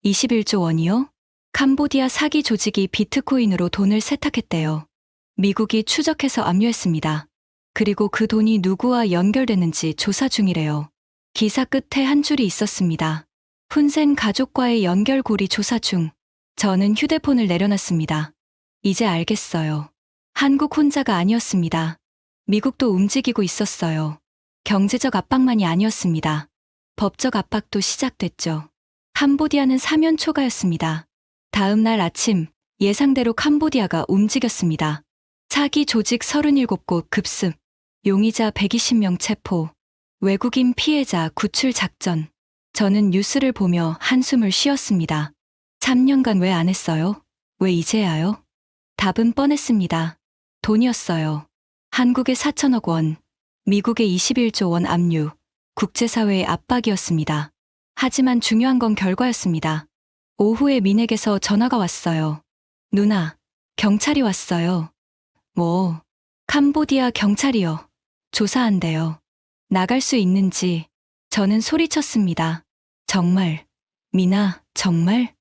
21조 원이요? 캄보디아 사기 조직이 비트코인으로 돈을 세탁했대요. 미국이 추적해서 압류했습니다. 그리고 그 돈이 누구와 연결되는지 조사 중이래요. 기사 끝에 한 줄이 있었습니다. 훈센 가족과의 연결고리 조사 중. 저는 휴대폰을 내려놨습니다. 이제 알겠어요. 한국 혼자가 아니었습니다. 미국도 움직이고 있었어요. 경제적 압박만이 아니었습니다. 법적 압박도 시작됐죠. 캄보디아는 사면 초가였습니다. 다음 날 아침, 예상대로 캄보디아가 움직였습니다. 사기 조직 37곳 급습, 용의자 120명 체포, 외국인 피해자 구출 작전. 저는 뉴스를 보며 한숨을 쉬었습니다. 3년간 왜 안 했어요? 왜 이제야요? 답은 뻔했습니다. 돈이었어요. 한국의 4천억 원, 미국의 21조 원 압류, 국제사회의 압박이었습니다. 하지만 중요한 건 결과였습니다. 오후에 민에게서 전화가 왔어요. 누나, 경찰이 왔어요. 뭐, 캄보디아 경찰이요. 조사한대요. 나갈 수 있는지. 저는 소리쳤습니다. 정말, 미나, 정말?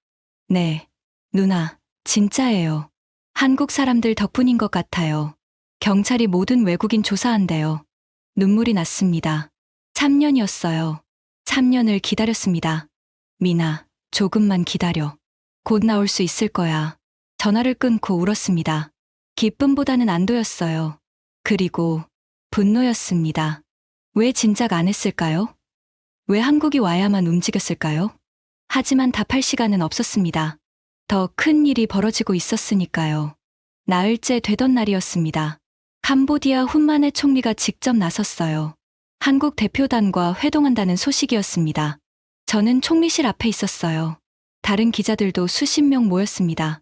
네, 누나, 진짜예요. 한국 사람들 덕분인 것 같아요. 경찰이 모든 외국인 조사한대요. 눈물이 났습니다. 3년이었어요. 3년을 기다렸습니다. 미나, 조금만 기다려. 곧 나올 수 있을 거야. 전화를 끊고 울었습니다. 기쁨보다는 안도였어요. 그리고 분노였습니다. 왜 진작 안 했을까요? 왜 한국이 와야만 움직였을까요? 하지만 답할 시간은 없었습니다. 더 큰 일이 벌어지고 있었으니까요. 나흘째 되던 날이었습니다. 캄보디아 훈만의 총리가 직접 나섰어요. 한국 대표단과 회동한다는 소식이었습니다. 저는 총리실 앞에 있었어요. 다른 기자들도 수십 명 모였습니다.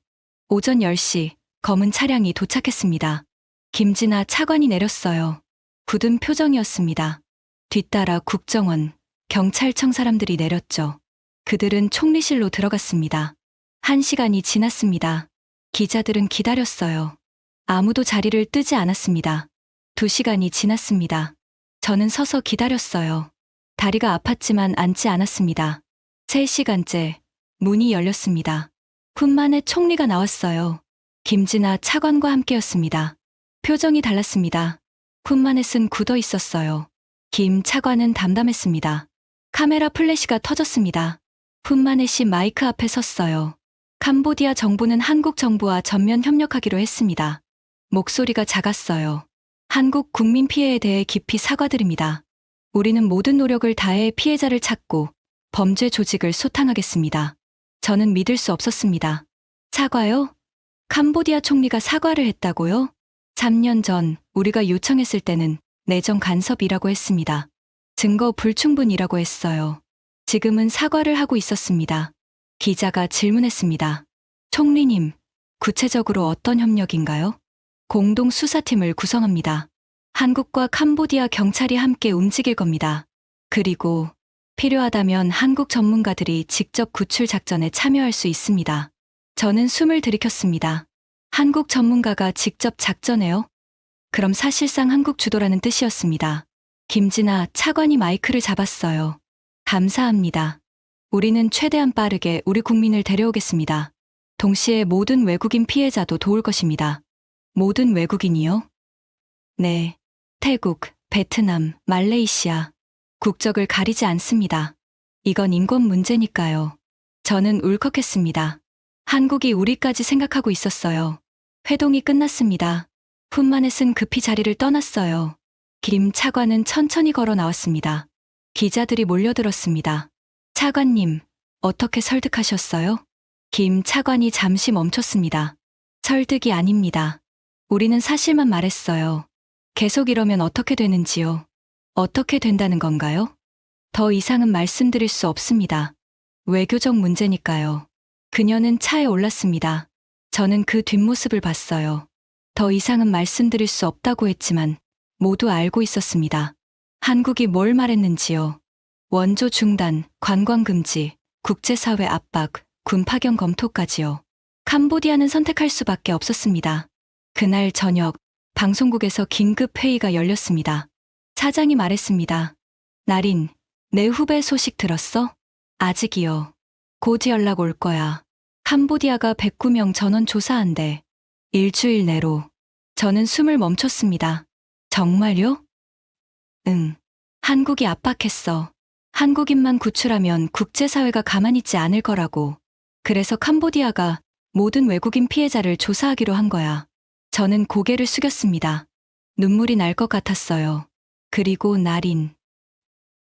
오전 10시 검은 차량이 도착했습니다. 김진아 차관이 내렸어요. 굳은 표정이었습니다. 뒤따라 국정원, 경찰청 사람들이 내렸죠. 그들은 총리실로 들어갔습니다. 1시간이 지났습니다. 기자들은 기다렸어요. 아무도 자리를 뜨지 않았습니다. 2시간이 지났습니다. 저는 서서 기다렸어요. 다리가 아팠지만 앉지 않았습니다. 3시간째 문이 열렸습니다. 훈만의 총리가 나왔어요. 김진아 차관과 함께였습니다. 표정이 달랐습니다. 훈만햇은 굳어 있었어요. 김 차관은 담담했습니다. 카메라 플래시가 터졌습니다. 훈만햇이 마이크 앞에 섰어요. 캄보디아 정부는 한국 정부와 전면 협력하기로 했습니다. 목소리가 작았어요. 한국 국민 피해에 대해 깊이 사과드립니다. 우리는 모든 노력을 다해 피해자를 찾고 범죄 조직을 소탕하겠습니다. 저는 믿을 수 없었습니다. 사과요? 캄보디아 총리가 사과를 했다고요? 3년 전 우리가 요청했을 때는 내정 간섭이라고 했습니다. 증거 불충분이라고 했어요. 지금은 사과를 하고 있었습니다. 기자가 질문했습니다. 총리님, 구체적으로 어떤 협력인가요? 공동 수사팀을 구성합니다. 한국과 캄보디아 경찰이 함께 움직일 겁니다. 그리고 필요하다면 한국 전문가들이 직접 구출 작전에 참여할 수 있습니다. 저는 숨을 들이켰습니다. 한국 전문가가 직접 작전해요? 그럼 사실상 한국 주도라는 뜻이었습니다. 김진아 차관이 마이크를 잡았어요. 감사합니다. 우리는 최대한 빠르게 우리 국민을 데려오겠습니다. 동시에 모든 외국인 피해자도 도울 것입니다. 모든 외국인이요? 네. 태국, 베트남, 말레이시아. 국적을 가리지 않습니다. 이건 인권 문제니까요. 저는 울컥했습니다. 한국이 우리까지 생각하고 있었어요. 회동이 끝났습니다. 훈만에 쓴 급히 자리를 떠났어요. 김 차관은 천천히 걸어 나왔습니다. 기자들이 몰려들었습니다. 차관님, 어떻게 설득하셨어요? 김 차관이 잠시 멈췄습니다. 설득이 아닙니다. 우리는 사실만 말했어요. 계속 이러면 어떻게 되는지요? 어떻게 된다는 건가요? 더 이상은 말씀드릴 수 없습니다. 외교적 문제니까요. 그녀는 차에 올랐습니다. 저는 그 뒷모습을 봤어요. 더 이상은 말씀드릴 수 없다고 했지만 모두 알고 있었습니다. 한국이 뭘 말했는지요. 원조 중단, 관광 금지, 국제사회 압박, 군 파견 검토까지요. 캄보디아는 선택할 수밖에 없었습니다. 그날 저녁 방송국에서 긴급 회의가 열렸습니다. 사장이 말했습니다. 나린, 내 후배 소식 들었어? 아직이요. 곧 연락 올 거야. 캄보디아가 109명 전원 조사한대. 일주일 내로. 저는 숨을 멈췄습니다. 정말요? 응. 한국이 압박했어. 한국인만 구출하면 국제사회가 가만히 있지 않을 거라고. 그래서 캄보디아가 모든 외국인 피해자를 조사하기로 한 거야. 저는 고개를 숙였습니다. 눈물이 날 것 같았어요. 그리고 나린.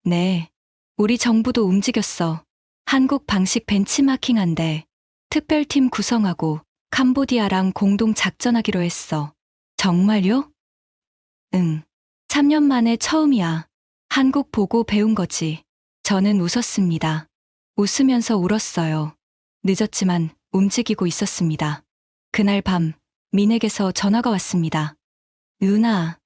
네. 우리 정부도 움직였어. 한국 방식 벤치마킹한데 특별팀 구성하고 캄보디아랑 공동 작전하기로 했어. 정말요? 응. 3년 만에 처음이야. 한국 보고 배운 거지. 저는 웃었습니다. 웃으면서 울었어요. 늦었지만 움직이고 있었습니다. 그날 밤 민에게서 전화가 왔습니다. 누나,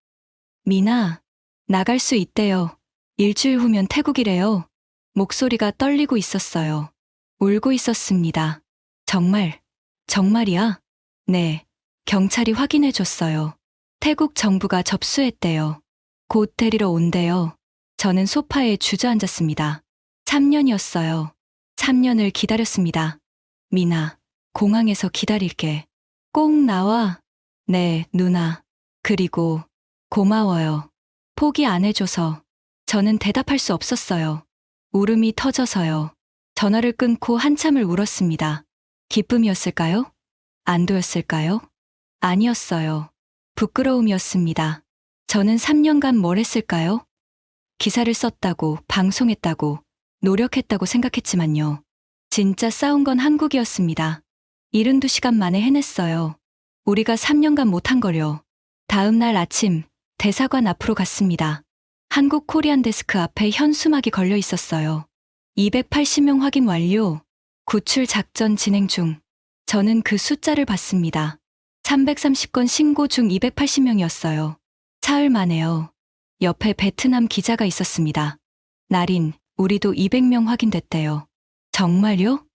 미나, 나갈 수 있대요. 일주일 후면 태국이래요. 목소리가 떨리고 있었어요. 울고 있었습니다. 정말, 정말이야? 네, 경찰이 확인해줬어요. 태국 정부가 접수했대요. 곧 데리러 온대요. 저는 소파에 주저앉았습니다. 3년이었어요. 3년을 기다렸습니다. 미나, 공항에서 기다릴게. 꼭 나와. 네, 누나. 그리고 고마워요. 포기 안 해줘서. 저는 대답할 수 없었어요. 울음이 터져서요. 전화를 끊고 한참을 울었습니다. 기쁨이었을까요? 안도였을까요? 아니었어요. 부끄러움이었습니다. 저는 3년간 뭘 했을까요? 기사를 썼다고, 방송했다고, 노력했다고 생각했지만요. 진짜 싸운 건 한국이었습니다. 72시간 만에 해냈어요. 우리가 3년간 못한 거려. 다음 날 아침 대사관 앞으로 갔습니다. 한국 코리안 데스크 앞에 현수막이 걸려 있었어요. 280명 확인 완료. 구출 작전 진행 중. 저는 그 숫자를 봤습니다. 330건 신고 중 280명이었어요. 사흘 만에요. 옆에 베트남 기자가 있었습니다. 나린, 우리도 200명 확인됐대요. 정말요?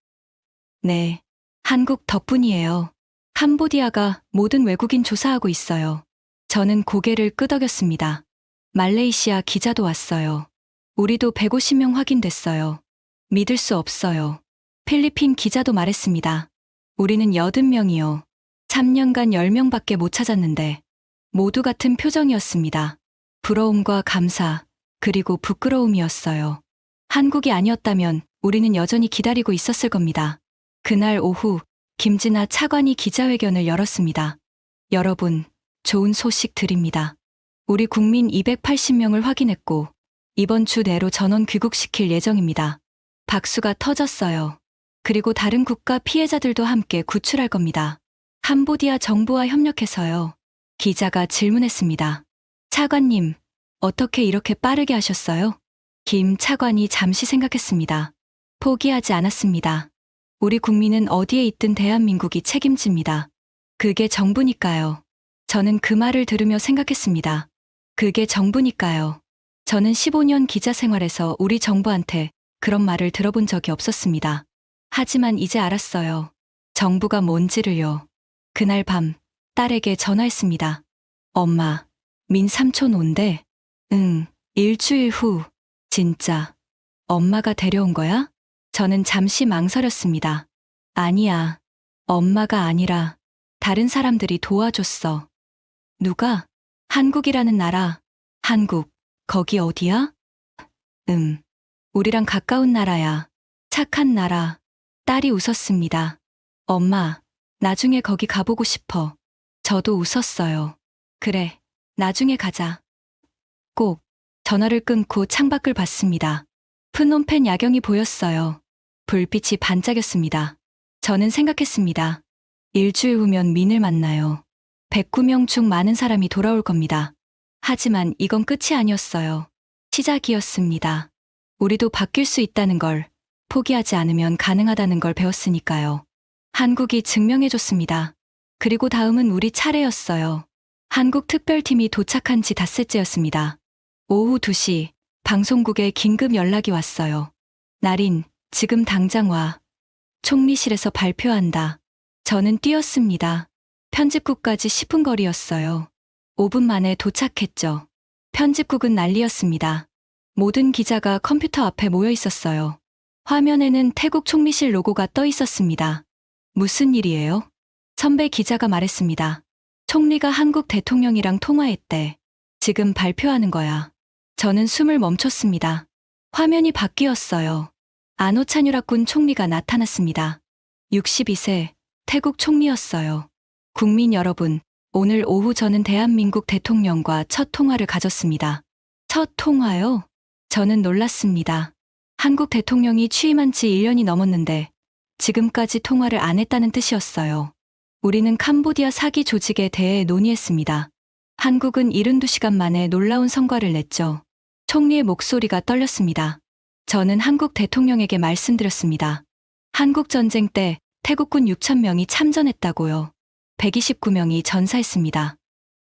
네. 한국 덕분이에요. 캄보디아가 모든 외국인 조사하고 있어요. 저는 고개를 끄덕였습니다. 말레이시아 기자도 왔어요. 우리도 150명 확인됐어요. 믿을 수 없어요. 필리핀 기자도 말했습니다. 우리는 80명이요. 3년간 10명밖에 못 찾았는데 모두 같은 표정이었습니다. 부러움과 감사, 그리고 부끄러움이었어요. 한국이 아니었다면 우리는 여전히 기다리고 있었을 겁니다. 그날 오후 김진아 차관이 기자회견을 열었습니다. 여러분, 좋은 소식 드립니다. 우리 국민 280명을 확인했고 이번 주 내로 전원 귀국시킬 예정입니다. 박수가 터졌어요. 그리고 다른 국가 피해자들도 함께 구출할 겁니다. 캄보디아 정부와 협력해서요. 기자가 질문했습니다. 차관님, 어떻게 이렇게 빠르게 하셨어요? 김 차관이 잠시 생각했습니다. 포기하지 않았습니다. 우리 국민은 어디에 있든 대한민국이 책임집니다. 그게 정부니까요. 저는 그 말을 들으며 생각했습니다. 그게 정부니까요. 저는 15년 기자 생활에서 우리 정부한테 그런 말을 들어본 적이 없었습니다. 하지만 이제 알았어요. 정부가 뭔지를요. 그날 밤 딸에게 전화했습니다. 엄마, 민 삼촌 온대. 응, 일주일 후. 진짜. 엄마가 데려온 거야? 저는 잠시 망설였습니다. 아니야. 엄마가 아니라 다른 사람들이 도와줬어. 누가? 한국이라는 나라, 한국, 거기 어디야? 우리랑 가까운 나라야. 착한 나라. 딸이 웃었습니다. 엄마, 나중에 거기 가보고 싶어. 저도 웃었어요. 그래, 나중에 가자. 꼭. 전화를 끊고 창밖을 봤습니다. 프놈펜 야경이 보였어요. 불빛이 반짝였습니다. 저는 생각했습니다. 일주일 후면 민을 만나요. 109명 중 많은 사람이 돌아올 겁니다. 하지만 이건 끝이 아니었어요. 시작이었습니다. 우리도 바뀔 수 있다는 걸, 포기하지 않으면 가능하다는 걸 배웠으니까요. 한국이 증명해줬습니다. 그리고 다음은 우리 차례였어요. 한국 특별팀이 도착한 지 닷새째였습니다. 오후 2시, 방송국에 긴급 연락이 왔어요. 나린, 지금 당장 와. 총리실에서 발표한다. 저는 뛰었습니다. 편집국까지 10분 거리였어요. 5분 만에 도착했죠. 편집국은 난리였습니다. 모든 기자가 컴퓨터 앞에 모여 있었어요. 화면에는 태국 총리실 로고가 떠 있었습니다. 무슨 일이에요? 선배 기자가 말했습니다. 총리가 한국 대통령이랑 통화했대. 지금 발표하는 거야. 저는 숨을 멈췄습니다. 화면이 바뀌었어요. 아노차뉴락군 총리가 나타났습니다. 62세, 태국 총리였어요. 국민 여러분, 오늘 오후 저는 대한민국 대통령과 첫 통화를 가졌습니다. 첫 통화요? 저는 놀랐습니다. 한국 대통령이 취임한 지 1년이 넘었는데 지금까지 통화를 안 했다는 뜻이었어요. 우리는 캄보디아 사기 조직에 대해 논의했습니다. 한국은 72시간 만에 놀라운 성과를 냈죠. 총리의 목소리가 떨렸습니다. 저는 한국 대통령에게 말씀드렸습니다. 한국 전쟁 때 태국군 6,000명이 참전했다고요. 129명이 전사했습니다.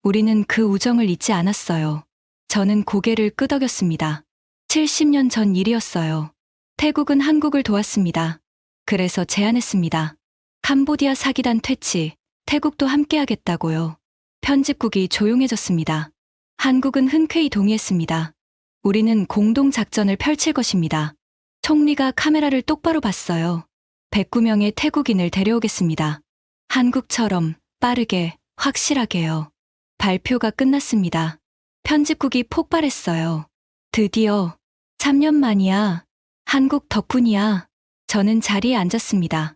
우리는 그 우정을 잊지 않았어요. 저는 고개를 끄덕였습니다. 70년 전 일이었어요. 태국은 한국을 도왔습니다. 그래서 제안했습니다. 캄보디아 사기단 퇴치, 태국도 함께하겠다고요. 편집국이 조용해졌습니다. 한국은 흔쾌히 동의했습니다. 우리는 공동작전을 펼칠 것입니다. 총리가 카메라를 똑바로 봤어요. 109명의 태국인을 데려오겠습니다. 한국처럼 빠르게, 확실하게요. 발표가 끝났습니다. 편집국이 폭발했어요. 드디어 3년 만이야. 한국 덕분이야. 저는 자리에 앉았습니다.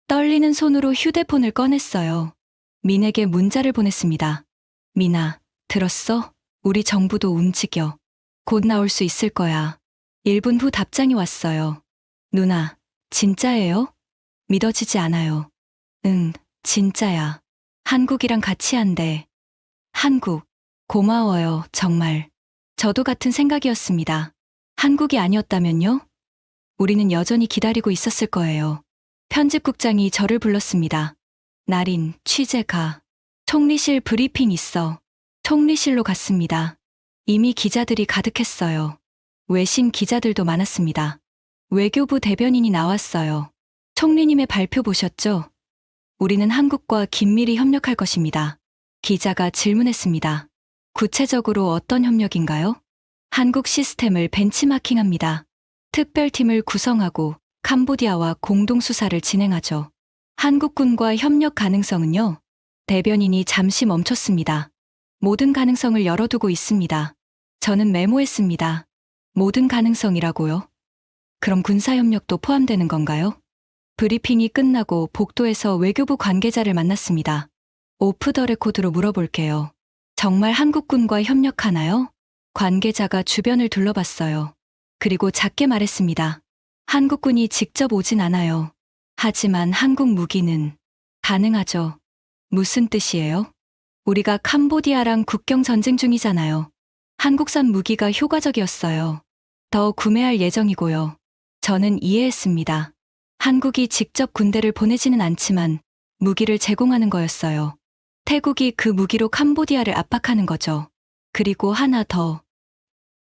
떨리는 손으로 휴대폰을 꺼냈어요. 민에게 문자를 보냈습니다. 민아, 들었어? 우리 정부도 움직여. 곧 나올 수 있을 거야. 1분 후 답장이 왔어요. 누나, 진짜예요? 믿어지지 않아요. 응, 진짜야. 한국이랑 같이 한대. 한국, 고마워요, 정말. 저도 같은 생각이었습니다. 한국이 아니었다면요? 우리는 여전히 기다리고 있었을 거예요. 편집국장이 저를 불렀습니다. 나린, 취재가. 총리실 브리핑 있어. 총리실로 갔습니다. 이미 기자들이 가득했어요. 외신 기자들도 많았습니다. 외교부 대변인이 나왔어요. 총리님의 발표 보셨죠? 우리는 한국과 긴밀히 협력할 것입니다. 기자가 질문했습니다. 구체적으로 어떤 협력인가요? 한국 시스템을 벤치마킹합니다. 특별팀을 구성하고 캄보디아와 공동수사를 진행하죠. 한국군과 협력 가능성은요? 대변인이 잠시 멈췄습니다. 모든 가능성을 열어두고 있습니다. 저는 메모했습니다. 모든 가능성이라고요? 그럼 군사협력도 포함되는 건가요? 브리핑이 끝나고 복도에서 외교부 관계자를 만났습니다. 오프 더 레코드로 물어볼게요. 정말 한국군과 협력하나요? 관계자가 주변을 둘러봤어요. 그리고 작게 말했습니다. 한국군이 직접 오진 않아요. 하지만 한국 무기는 가능하죠. 무슨 뜻이에요? 우리가 캄보디아랑 국경 전쟁 중이잖아요. 한국산 무기가 효과적이었어요. 더 구매할 예정이고요. 저는 이해했습니다. 한국이 직접 군대를 보내지는 않지만 무기를 제공하는 거였어요. 태국이 그 무기로 캄보디아를 압박하는 거죠. 그리고 하나 더.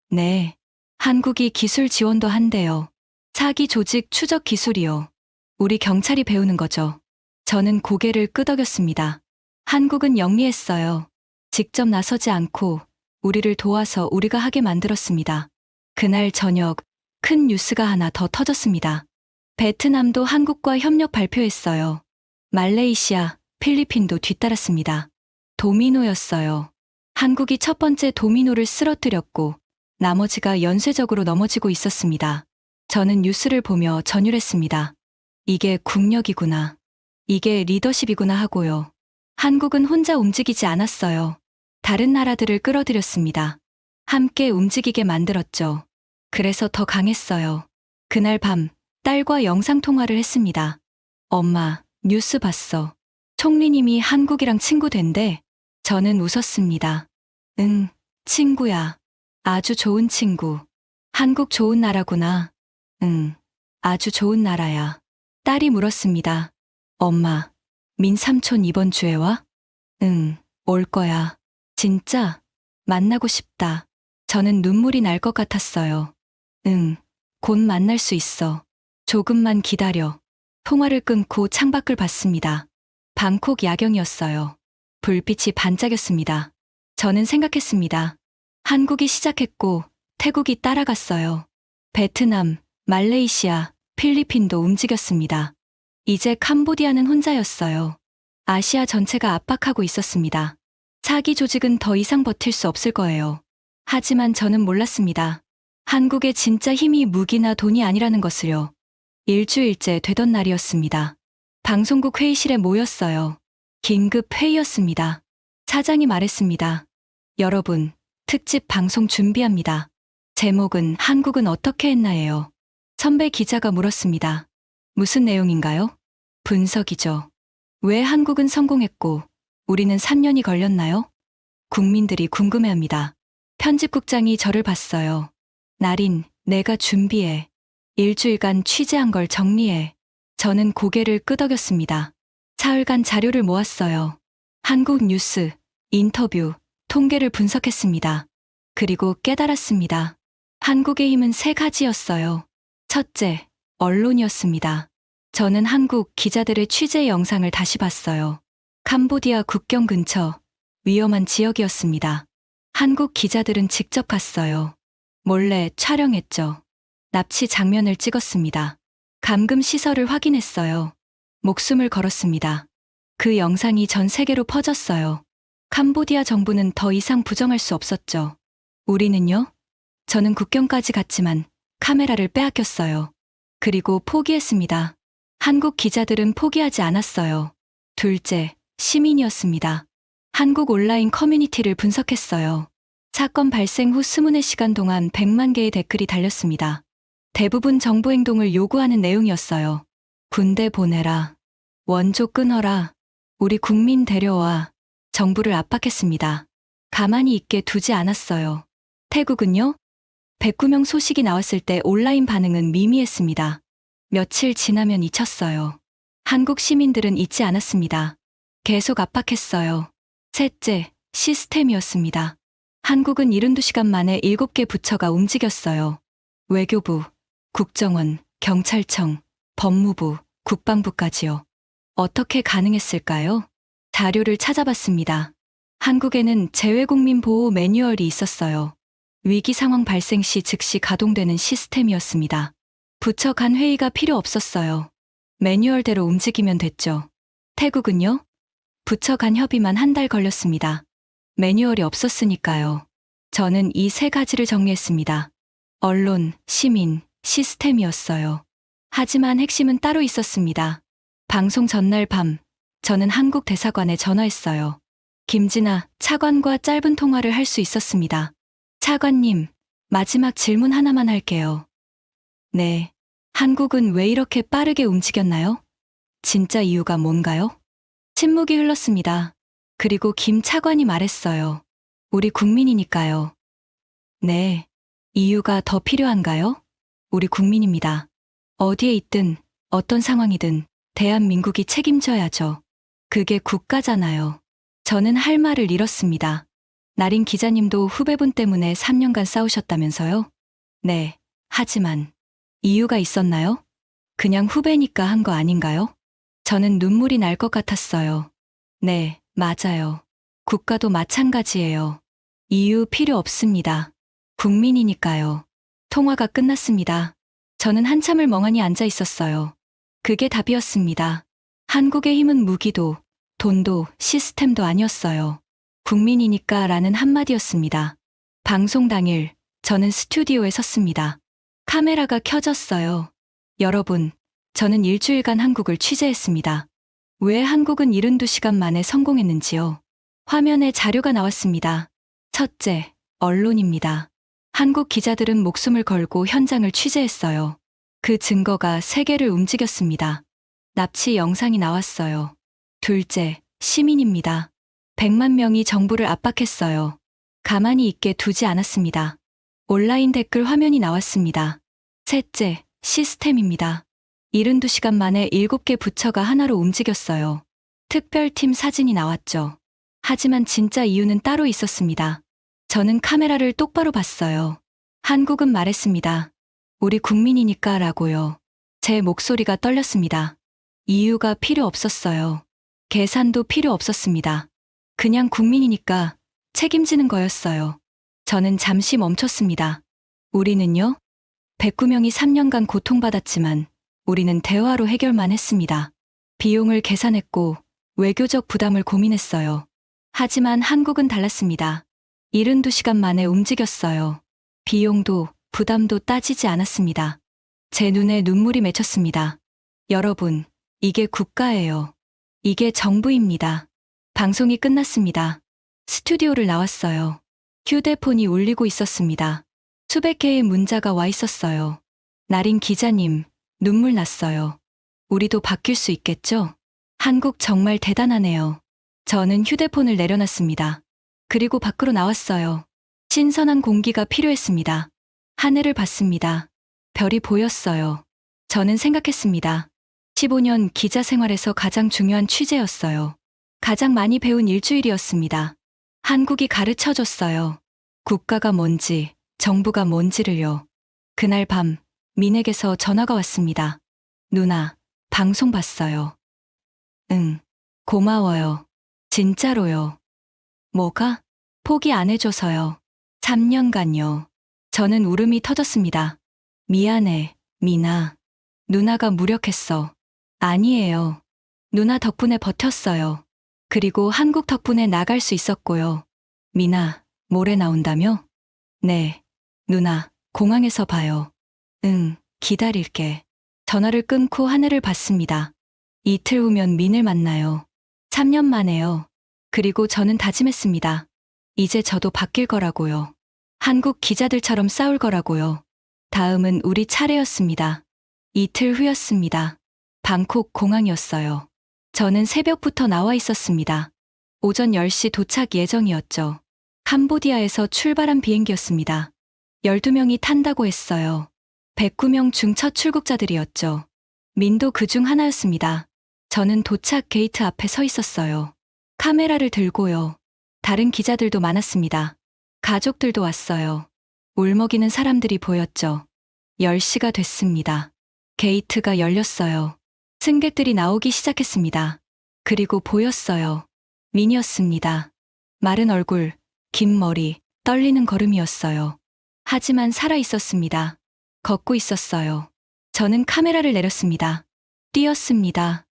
네. 한국이 기술 지원도 한대요. 사기 조직 추적 기술이요. 우리 경찰이 배우는 거죠. 저는 고개를 끄덕였습니다. 한국은 영리했어요. 직접 나서지 않고 우리를 도와서 우리가 하게 만들었습니다. 그날 저녁 큰 뉴스가 하나 더 터졌습니다. 베트남도 한국과 협력 발표했어요. 말레이시아, 필리핀도 뒤따랐습니다. 도미노였어요. 한국이 첫 번째 도미노를 쓰러뜨렸고 나머지가 연쇄적으로 넘어지고 있었습니다. 저는 뉴스를 보며 전율했습니다. 이게 국력이구나. 이게 리더십이구나 하고요. 한국은 혼자 움직이지 않았어요. 다른 나라들을 끌어들였습니다. 함께 움직이게 만들었죠. 그래서 더 강했어요. 그날 밤 딸과 영상통화를 했습니다. 엄마, 뉴스 봤어. 총리님이 한국이랑 친구 된대. 저는 웃었습니다. 응, 친구야. 아주 좋은 친구. 한국 좋은 나라구나. 응, 아주 좋은 나라야. 딸이 물었습니다. 엄마, 민 삼촌 이번 주에 와? 응, 올 거야. 진짜? 만나고 싶다. 저는 눈물이 날 것 같았어요. 응, 곧 만날 수 있어. 조금만 기다려. 통화를 끊고 창밖을 봤습니다. 방콕 야경이었어요. 불빛이 반짝였습니다. 저는 생각했습니다. 한국이 시작했고 태국이 따라갔어요. 베트남, 말레이시아, 필리핀도 움직였습니다. 이제 캄보디아는 혼자였어요. 아시아 전체가 압박하고 있었습니다. 차기 조직은 더 이상 버틸 수 없을 거예요. 하지만 저는 몰랐습니다. 한국의 진짜 힘이 무기나 돈이 아니라는 것을요. 일주일째 되던 날이었습니다. 방송국 회의실에 모였어요. 긴급 회의였습니다. 사장이 말했습니다. 여러분, 특집 방송 준비합니다. 제목은 한국은 어떻게 했나예요. 선배 기자가 물었습니다. 무슨 내용인가요? 분석이죠. 왜 한국은 성공했고 우리는 3년이 걸렸나요? 국민들이 궁금해합니다. 편집국장이 저를 봤어요. 나린, 내가 준비해. 일주일간 취재한 걸 정리해. 저는 고개를 끄덕였습니다. 사흘간 자료를 모았어요. 한국 뉴스, 인터뷰, 통계를 분석했습니다. 그리고 깨달았습니다. 한국의 힘은 세 가지였어요. 첫째, 언론이었습니다. 저는 한국 기자들의 취재 영상을 다시 봤어요. 캄보디아 국경 근처 위험한 지역이었습니다. 한국 기자들은 직접 갔어요. 몰래 촬영했죠. 납치 장면을 찍었습니다. 감금 시설을 확인했어요. 목숨을 걸었습니다. 그 영상이 전 세계로 퍼졌어요. 캄보디아 정부는 더 이상 부정할 수 없었죠. 우리는요? 저는 국경까지 갔지만 카메라를 빼앗겼어요. 그리고 포기했습니다. 한국 기자들은 포기하지 않았어요. 둘째, 시민이었습니다. 한국 온라인 커뮤니티를 분석했어요. 사건 발생 후 20시간 동안 100만 개의 댓글이 달렸습니다. 대부분 정부 행동을 요구하는 내용이었어요. 군대 보내라. 원조 끊어라. 우리 국민 데려와. 정부를 압박했습니다. 가만히 있게 두지 않았어요. 태국은요? 109명 소식이 나왔을 때 온라인 반응은 미미했습니다. 며칠 지나면 잊혔어요. 한국 시민들은 잊지 않았습니다. 계속 압박했어요. 셋째, 시스템이었습니다. 한국은 72시간 만에 7개 부처가 움직였어요. 외교부, 국정원, 경찰청, 법무부, 국방부까지요. 어떻게 가능했을까요? 자료를 찾아봤습니다. 한국에는 재외국민 보호 매뉴얼이 있었어요. 위기 상황 발생 시 즉시 가동되는 시스템이었습니다. 부처 간 회의가 필요 없었어요. 매뉴얼대로 움직이면 됐죠. 태국은요? 부처 간 협의만 한 달 걸렸습니다. 매뉴얼이 없었으니까요. 저는 이 세 가지를 정리했습니다. 언론, 시민, 시스템이었어요. 하지만 핵심은 따로 있었습니다. 방송 전날 밤, 저는 한국 대사관에 전화했어요. 김진아, 차관과 짧은 통화를 할 수 있었습니다. 차관님, 마지막 질문 하나만 할게요. 네. 한국은 왜 이렇게 빠르게 움직였나요? 진짜 이유가 뭔가요? 침묵이 흘렀습니다. 그리고 김 차관이 말했어요. 우리 국민이니까요. 네. 이유가 더 필요한가요? 우리 국민입니다. 어디에 있든, 어떤 상황이든 대한민국이 책임져야죠. 그게 국가잖아요. 저는 할 말을 잃었습니다. 나린 기자님도 후배분 때문에 3년간 싸우셨다면서요? 네. 하지만 이유가 있었나요? 그냥 후배니까 한 거 아닌가요? 저는 눈물이 날 것 같았어요. 네, 맞아요. 국가도 마찬가지예요. 이유 필요 없습니다. 국민이니까요. 통화가 끝났습니다. 저는 한참을 멍하니 앉아 있었어요. 그게 답이었습니다. 한국의 힘은 무기도, 돈도, 시스템도 아니었어요. 국민이니까 라는 한마디였습니다. 방송 당일, 저는 스튜디오에 섰습니다. 카메라가 켜졌어요. 여러분, 저는 일주일간 한국을 취재했습니다. 왜 한국은 72시간 만에 성공했는지요? 화면에 자료가 나왔습니다. 첫째, 언론입니다. 한국 기자들은 목숨을 걸고 현장을 취재했어요. 그 증거가 세계를 움직였습니다. 납치 영상이 나왔어요. 둘째, 시민입니다. 100만 명이 정부를 압박했어요. 가만히 있게 두지 않았습니다. 온라인 댓글 화면이 나왔습니다. 셋째, 시스템입니다. 72시간 만에 7개 부처가 하나로 움직였어요. 특별팀 사진이 나왔죠. 하지만 진짜 이유는 따로 있었습니다. 저는 카메라를 똑바로 봤어요. 한국은 말했습니다. 우리 국민이니까 라고요. 제 목소리가 떨렸습니다. 이유가 필요 없었어요. 계산도 필요 없었습니다. 그냥 국민이니까 책임지는 거였어요. 저는 잠시 멈췄습니다. 우리는요? 109명이 3년간 고통받았지만 우리는 대화로 해결만 했습니다. 비용을 계산했고 외교적 부담을 고민했어요. 하지만 한국은 달랐습니다. 72시간 만에 움직였어요. 비용도 부담도 따지지 않았습니다. 제 눈에 눈물이 맺혔습니다. 여러분, 이게 국가예요. 이게 정부입니다. 방송이 끝났습니다. 스튜디오를 나왔어요. 휴대폰이 울리고 있었습니다. 수백 개의 문자가 와 있었어요. 나린 기자님, 눈물 났어요. 우리도 바뀔 수 있겠죠? 한국 정말 대단하네요. 저는 휴대폰을 내려놨습니다. 그리고 밖으로 나왔어요. 신선한 공기가 필요했습니다. 하늘을 봤습니다. 별이 보였어요. 저는 생각했습니다. 15년 기자 생활에서 가장 중요한 취재였어요. 가장 많이 배운 일주일이었습니다. 한국이 가르쳐줬어요. 국가가 뭔지, 정부가 뭔지를요. 그날 밤, 민에게서 전화가 왔습니다. 누나, 방송 봤어요. 응, 고마워요. 진짜로요. 뭐가? 포기 안 해줘서요. 3년간요. 저는 울음이 터졌습니다. 미안해, 미나. 누나가 무력했어. 아니에요. 누나 덕분에 버텼어요. 그리고 한국 덕분에 나갈 수 있었고요. 미나, 모레 나온다며? 네. 누나, 공항에서 봐요. 응, 기다릴게. 전화를 끊고 하늘을 봤습니다. 이틀 후면 민을 만나요. 3년 만에요. 그리고 저는 다짐했습니다. 이제 저도 바뀔 거라고요. 한국 기자들처럼 싸울 거라고요. 다음은 우리 차례였습니다. 이틀 후였습니다. 방콕 공항이었어요. 저는 새벽부터 나와 있었습니다. 오전 10시 도착 예정이었죠. 캄보디아에서 출발한 비행기였습니다. 12명이 탄다고 했어요. 109명 중 첫 출국자들이었죠. 민도 그중 하나였습니다. 저는 도착 게이트 앞에 서 있었어요. 카메라를 들고요. 다른 기자들도 많았습니다. 가족들도 왔어요. 울먹이는 사람들이 보였죠. 10시가 됐습니다. 게이트가 열렸어요. 승객들이 나오기 시작했습니다. 그리고 보였어요. 민이었습니다. 마른 얼굴, 긴 머리, 떨리는 걸음이었어요. 하지만 살아 있었습니다. 걷고 있었어요. 저는 카메라를 내렸습니다. 뛰었습니다.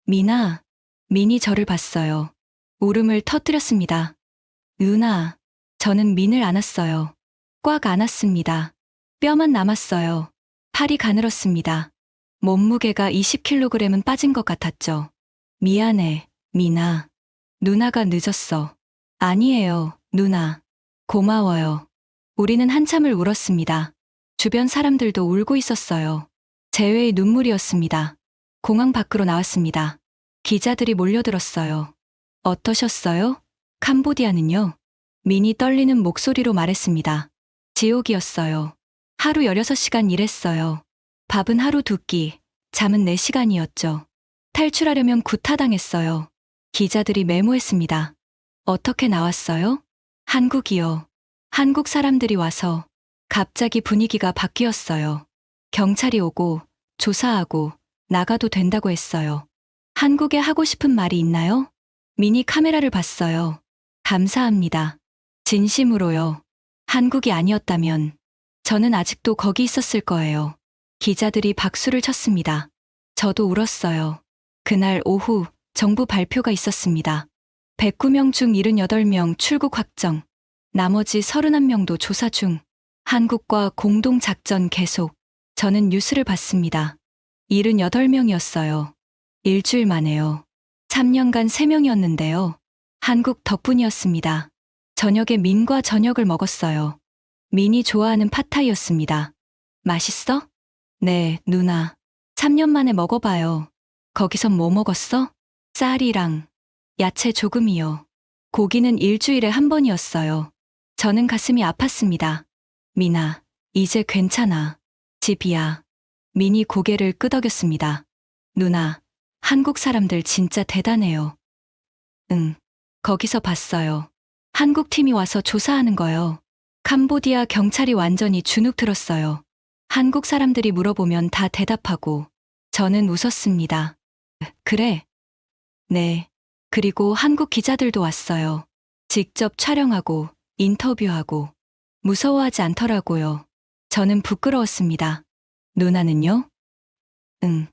미나, 민이 저를 봤어요. 울음을 터뜨렸습니다. 누나, 저는 민을 안았어요. 꽉 안았습니다. 뼈만 남았어요. 팔이 가늘었습니다. 몸무게가 20kg은 빠진 것 같았죠. 미안해, 미나. 누나가 늦었어. 아니에요, 누나. 고마워요. 우리는 한참을 울었습니다. 주변 사람들도 울고 있었어요. 재회의 눈물이었습니다. 공항 밖으로 나왔습니다. 기자들이 몰려들었어요. 어떠셨어요? 캄보디아는요? 민이 떨리는 목소리로 말했습니다. 지옥이었어요. 하루 16시간 일했어요. 밥은 하루 2끼, 잠은 4시간이었죠. 탈출하려면 구타당했어요. 기자들이 메모했습니다. 어떻게 나왔어요? 한국이요. 한국 사람들이 와서 갑자기 분위기가 바뀌었어요. 경찰이 오고 조사하고 나가도 된다고 했어요. 한국에 하고 싶은 말이 있나요? 민이 카메라를 봤어요. 감사합니다. 진심으로요. 한국이 아니었다면 저는 아직도 거기 있었을 거예요. 기자들이 박수를 쳤습니다. 저도 울었어요. 그날 오후 정부 발표가 있었습니다. 109명 중 78명 출국 확정. 나머지 31명도 조사 중. 한국과 공동작전 계속. 저는 뉴스를 봤습니다. 78명이었어요. 일주일 만에요. 3년간 3명이었는데요. 한국 덕분이었습니다. 저녁에 민과 저녁을 먹었어요. 민이 좋아하는 팟타이였습니다. 맛있어? 네, 누나. 3년 만에 먹어봐요. 거기선 뭐 먹었어? 쌀이랑 야채 조금이요. 고기는 일주일에 한 번이었어요. 저는 가슴이 아팠습니다. 민아, 이제 괜찮아. 집이야. 민이 고개를 끄덕였습니다. 누나, 한국 사람들 진짜 대단해요. 응, 거기서 봤어요. 한국 팀이 와서 조사하는 거요. 캄보디아 경찰이 완전히 주눅 들었어요. 한국 사람들이 물어보면 다 대답하고 저는 웃었습니다. 그래? 네. 그리고 한국 기자들도 왔어요. 직접 촬영하고 인터뷰하고 무서워하지 않더라고요. 저는 부끄러웠습니다. 누나는요? 응.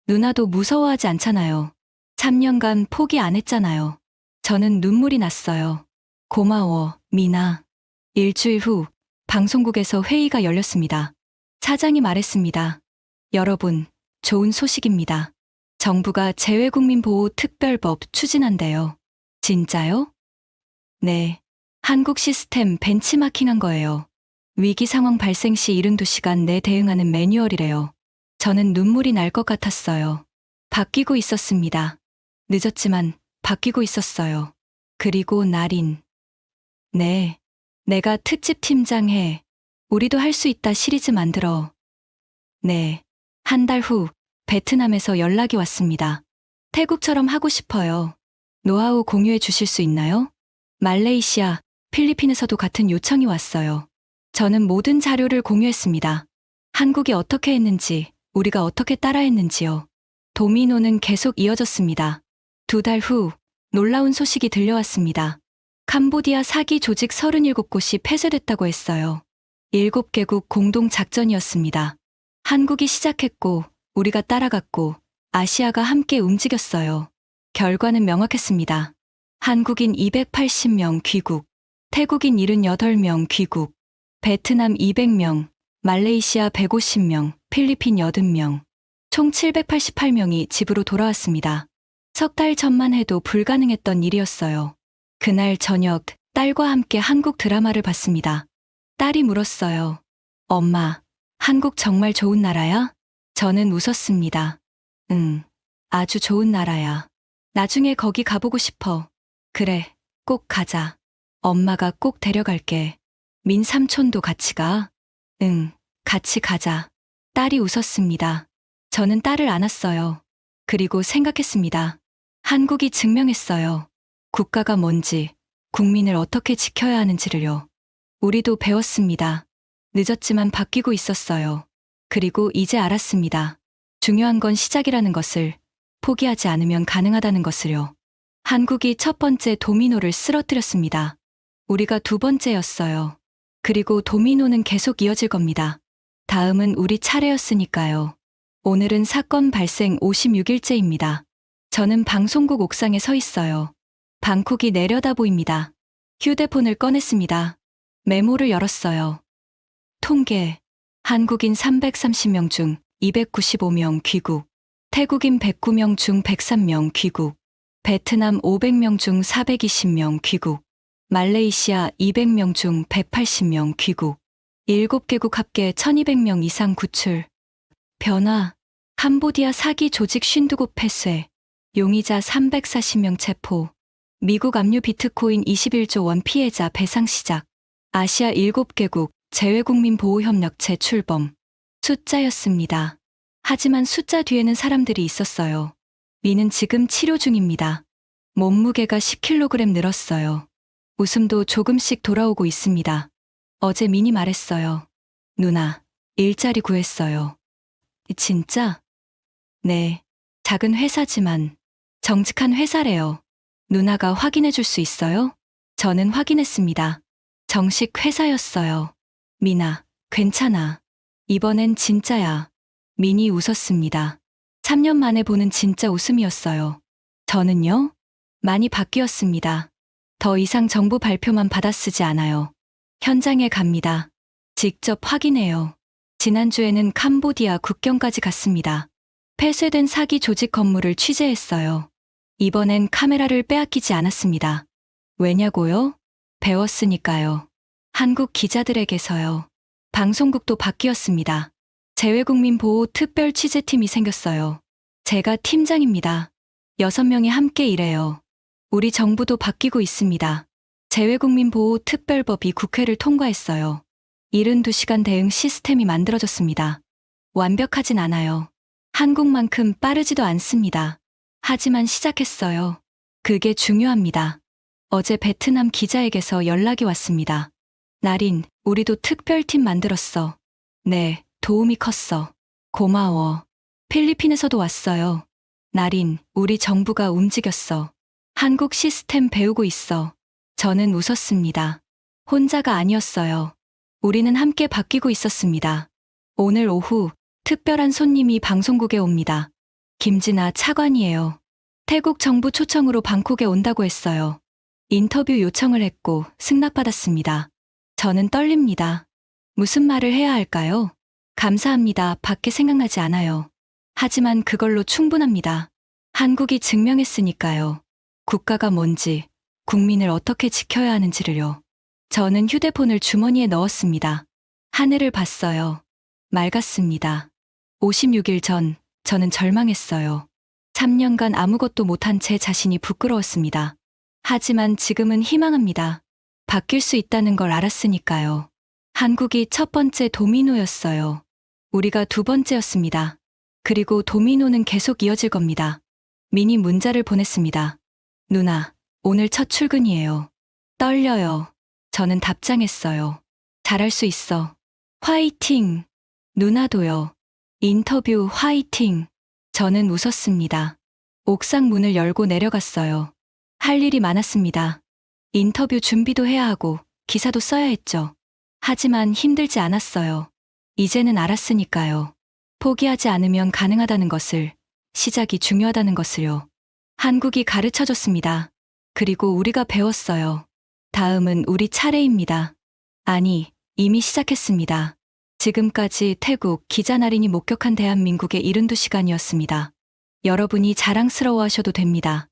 누나도 무서워하지 않잖아요. 3년간 포기 안 했잖아요. 저는 눈물이 났어요. 고마워, 미나. 일주일 후 방송국에서 회의가 열렸습니다. 사장이 말했습니다. 여러분, 좋은 소식입니다. 정부가 재외국민보호특별법 추진한대요. 진짜요? 네. 한국 시스템 벤치마킹한 거예요. 위기 상황 발생 시 72시간 내 대응하는 매뉴얼이래요. 저는 눈물이 날 것 같았어요. 바뀌고 있었습니다. 늦었지만 바뀌고 있었어요. 그리고 날인. 네. 내가 특집 팀장 해. 우리도 할 수 있다 시리즈 만들어. 네. 한 달 후 베트남에서 연락이 왔습니다. 태국처럼 하고 싶어요. 노하우 공유해 주실 수 있나요? 말레이시아, 필리핀에서도 같은 요청이 왔어요. 저는 모든 자료를 공유했습니다. 한국이 어떻게 했는지, 우리가 어떻게 따라했는지요. 도미노는 계속 이어졌습니다. 2달 후 놀라운 소식이 들려왔습니다. 캄보디아 사기 조직 37곳이 폐쇄됐다고 했어요. 7개국 공동 작전이었습니다. 한국이 시작했고 우리가 따라갔고 아시아가 함께 움직였어요. 결과는 명확했습니다. 한국인 280명 귀국, 태국인 78명 귀국, 베트남 200명, 말레이시아 150명, 필리핀 80명, 총 788명이 집으로 돌아왔습니다. 석 달 전만 해도 불가능했던 일이었어요. 그날 저녁 딸과 함께 한국 드라마를 봤습니다. 딸이 물었어요. 엄마, 한국 정말 좋은 나라야? 저는 웃었습니다. 응, 아주 좋은 나라야. 나중에 거기 가보고 싶어. 그래, 꼭 가자. 엄마가 꼭 데려갈게. 민 삼촌도 같이 가? 응, 같이 가자. 딸이 웃었습니다. 저는 딸을 안았어요. 그리고 생각했습니다. 한국이 증명했어요. 국가가 뭔지, 국민을 어떻게 지켜야 하는지를요. 우리도 배웠습니다. 늦었지만 바뀌고 있었어요. 그리고 이제 알았습니다. 중요한 건 시작이라는 것을, 포기하지 않으면 가능하다는 것을요. 한국이 첫 번째 도미노를 쓰러뜨렸습니다. 우리가 두 번째였어요. 그리고 도미노는 계속 이어질 겁니다. 다음은 우리 차례였으니까요. 오늘은 사건 발생 56일째입니다. 저는 방송국 옥상에 서 있어요. 방콕이 내려다 보입니다. 휴대폰을 꺼냈습니다. 메모를 열었어요. 통계. 한국인 330명 중 295명 귀국, 태국인 109명 중 103명 귀국, 베트남 500명 중 420명 귀국, 말레이시아 200명 중 180명 귀국, 7개국 합계 1200명 이상 구출. 변화. 캄보디아 사기 조직 52곳 폐쇄, 용의자 340명 체포, 미국 압류 비트코인 21조 원 피해자 배상 시작, 아시아 7개국 재외국민 보호협력체 출범. 숫자였습니다. 하지만 숫자 뒤에는 사람들이 있었어요. 미는 지금 치료 중입니다. 몸무게가 10kg 늘었어요. 웃음도 조금씩 돌아오고 있습니다. 어제 미니 말했어요. 누나, 일자리 구했어요. 진짜? 네, 작은 회사지만 정직한 회사래요. 누나가 확인해 줄 수 있어요? 저는 확인했습니다. 정식 회사였어요. 미나, 괜찮아. 이번엔 진짜야. 민이 웃었습니다. 3년 만에 보는 진짜 웃음이었어요. 저는요? 많이 바뀌었습니다. 더 이상 정부 발표만 받아 쓰지 않아요. 현장에 갑니다. 직접 확인해요. 지난주에는 캄보디아 국경까지 갔습니다. 폐쇄된 사기 조직 건물을 취재했어요. 이번엔 카메라를 빼앗기지 않았습니다. 왜냐고요? 배웠으니까요. 한국 기자들에게서요. 방송국도 바뀌었습니다. 재외국민 보호 특별 취재팀이 생겼어요. 제가 팀장입니다. 6명이 함께 일해요. 우리 정부도 바뀌고 있습니다. 재외국민 보호 특별법이 국회를 통과했어요. 72시간 대응 시스템이 만들어졌습니다. 완벽하진 않아요. 한국만큼 빠르지도 않습니다. 하지만 시작했어요. 그게 중요합니다. 어제 베트남 기자에게서 연락이 왔습니다. 나린, 우리도 특별팀 만들었어. 네, 도움이 컸어. 고마워. 필리핀에서도 왔어요. 나린, 우리 정부가 움직였어. 한국 시스템 배우고 있어. 저는 웃었습니다. 혼자가 아니었어요. 우리는 함께 바뀌고 있었습니다. 오늘 오후 특별한 손님이 방송국에 옵니다. 김진아 차관이에요. 태국 정부 초청으로 방콕에 온다고 했어요. 인터뷰 요청을 했고 승낙받았습니다. 저는 떨립니다. 무슨 말을 해야 할까요? 감사합니다. 밖에 생각나지 않아요. 하지만 그걸로 충분합니다. 한국이 증명했으니까요. 국가가 뭔지, 국민을 어떻게 지켜야 하는지를요. 저는 휴대폰을 주머니에 넣었습니다. 하늘을 봤어요. 맑았습니다. 56일 전, 저는 절망했어요. 3년간 아무것도 못한 제 자신이 부끄러웠습니다. 하지만 지금은 희망합니다. 바뀔 수 있다는 걸 알았으니까요. 한국이 첫 번째 도미노였어요. 우리가 두 번째였습니다. 그리고 도미노는 계속 이어질 겁니다. 미니 문자를 보냈습니다. 누나, 오늘 첫 출근이에요. 떨려요. 저는 답장했어요. 잘할 수 있어. 화이팅! 누나도요. 인터뷰 화이팅! 저는 웃었습니다. 옥상 문을 열고 내려갔어요. 할 일이 많았습니다. 인터뷰 준비도 해야 하고 기사도 써야 했죠. 하지만 힘들지 않았어요. 이제는 알았으니까요. 포기하지 않으면 가능하다는 것을, 시작이 중요하다는 것을요. 한국이 가르쳐줬습니다. 그리고 우리가 배웠어요. 다음은 우리 차례입니다. 아니, 이미 시작했습니다. 지금까지 태국 기자 나린이 목격한 대한민국의 72시간이었습니다. 여러분이 자랑스러워하셔도 됩니다.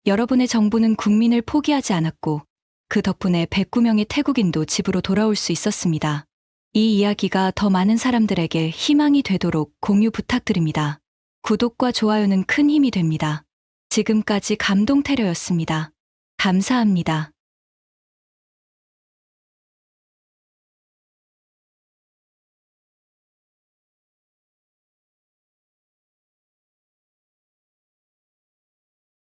여러분의 정부는 국민을 포기하지 않았고 그 덕분에 109명의 태국인도 집으로 돌아올 수 있었습니다. 이 이야기가 더 많은 사람들에게 희망이 되도록 공유 부탁드립니다. 구독과 좋아요는 큰 힘이 됩니다. 지금까지 감동 테러였습니다. 감사합니다.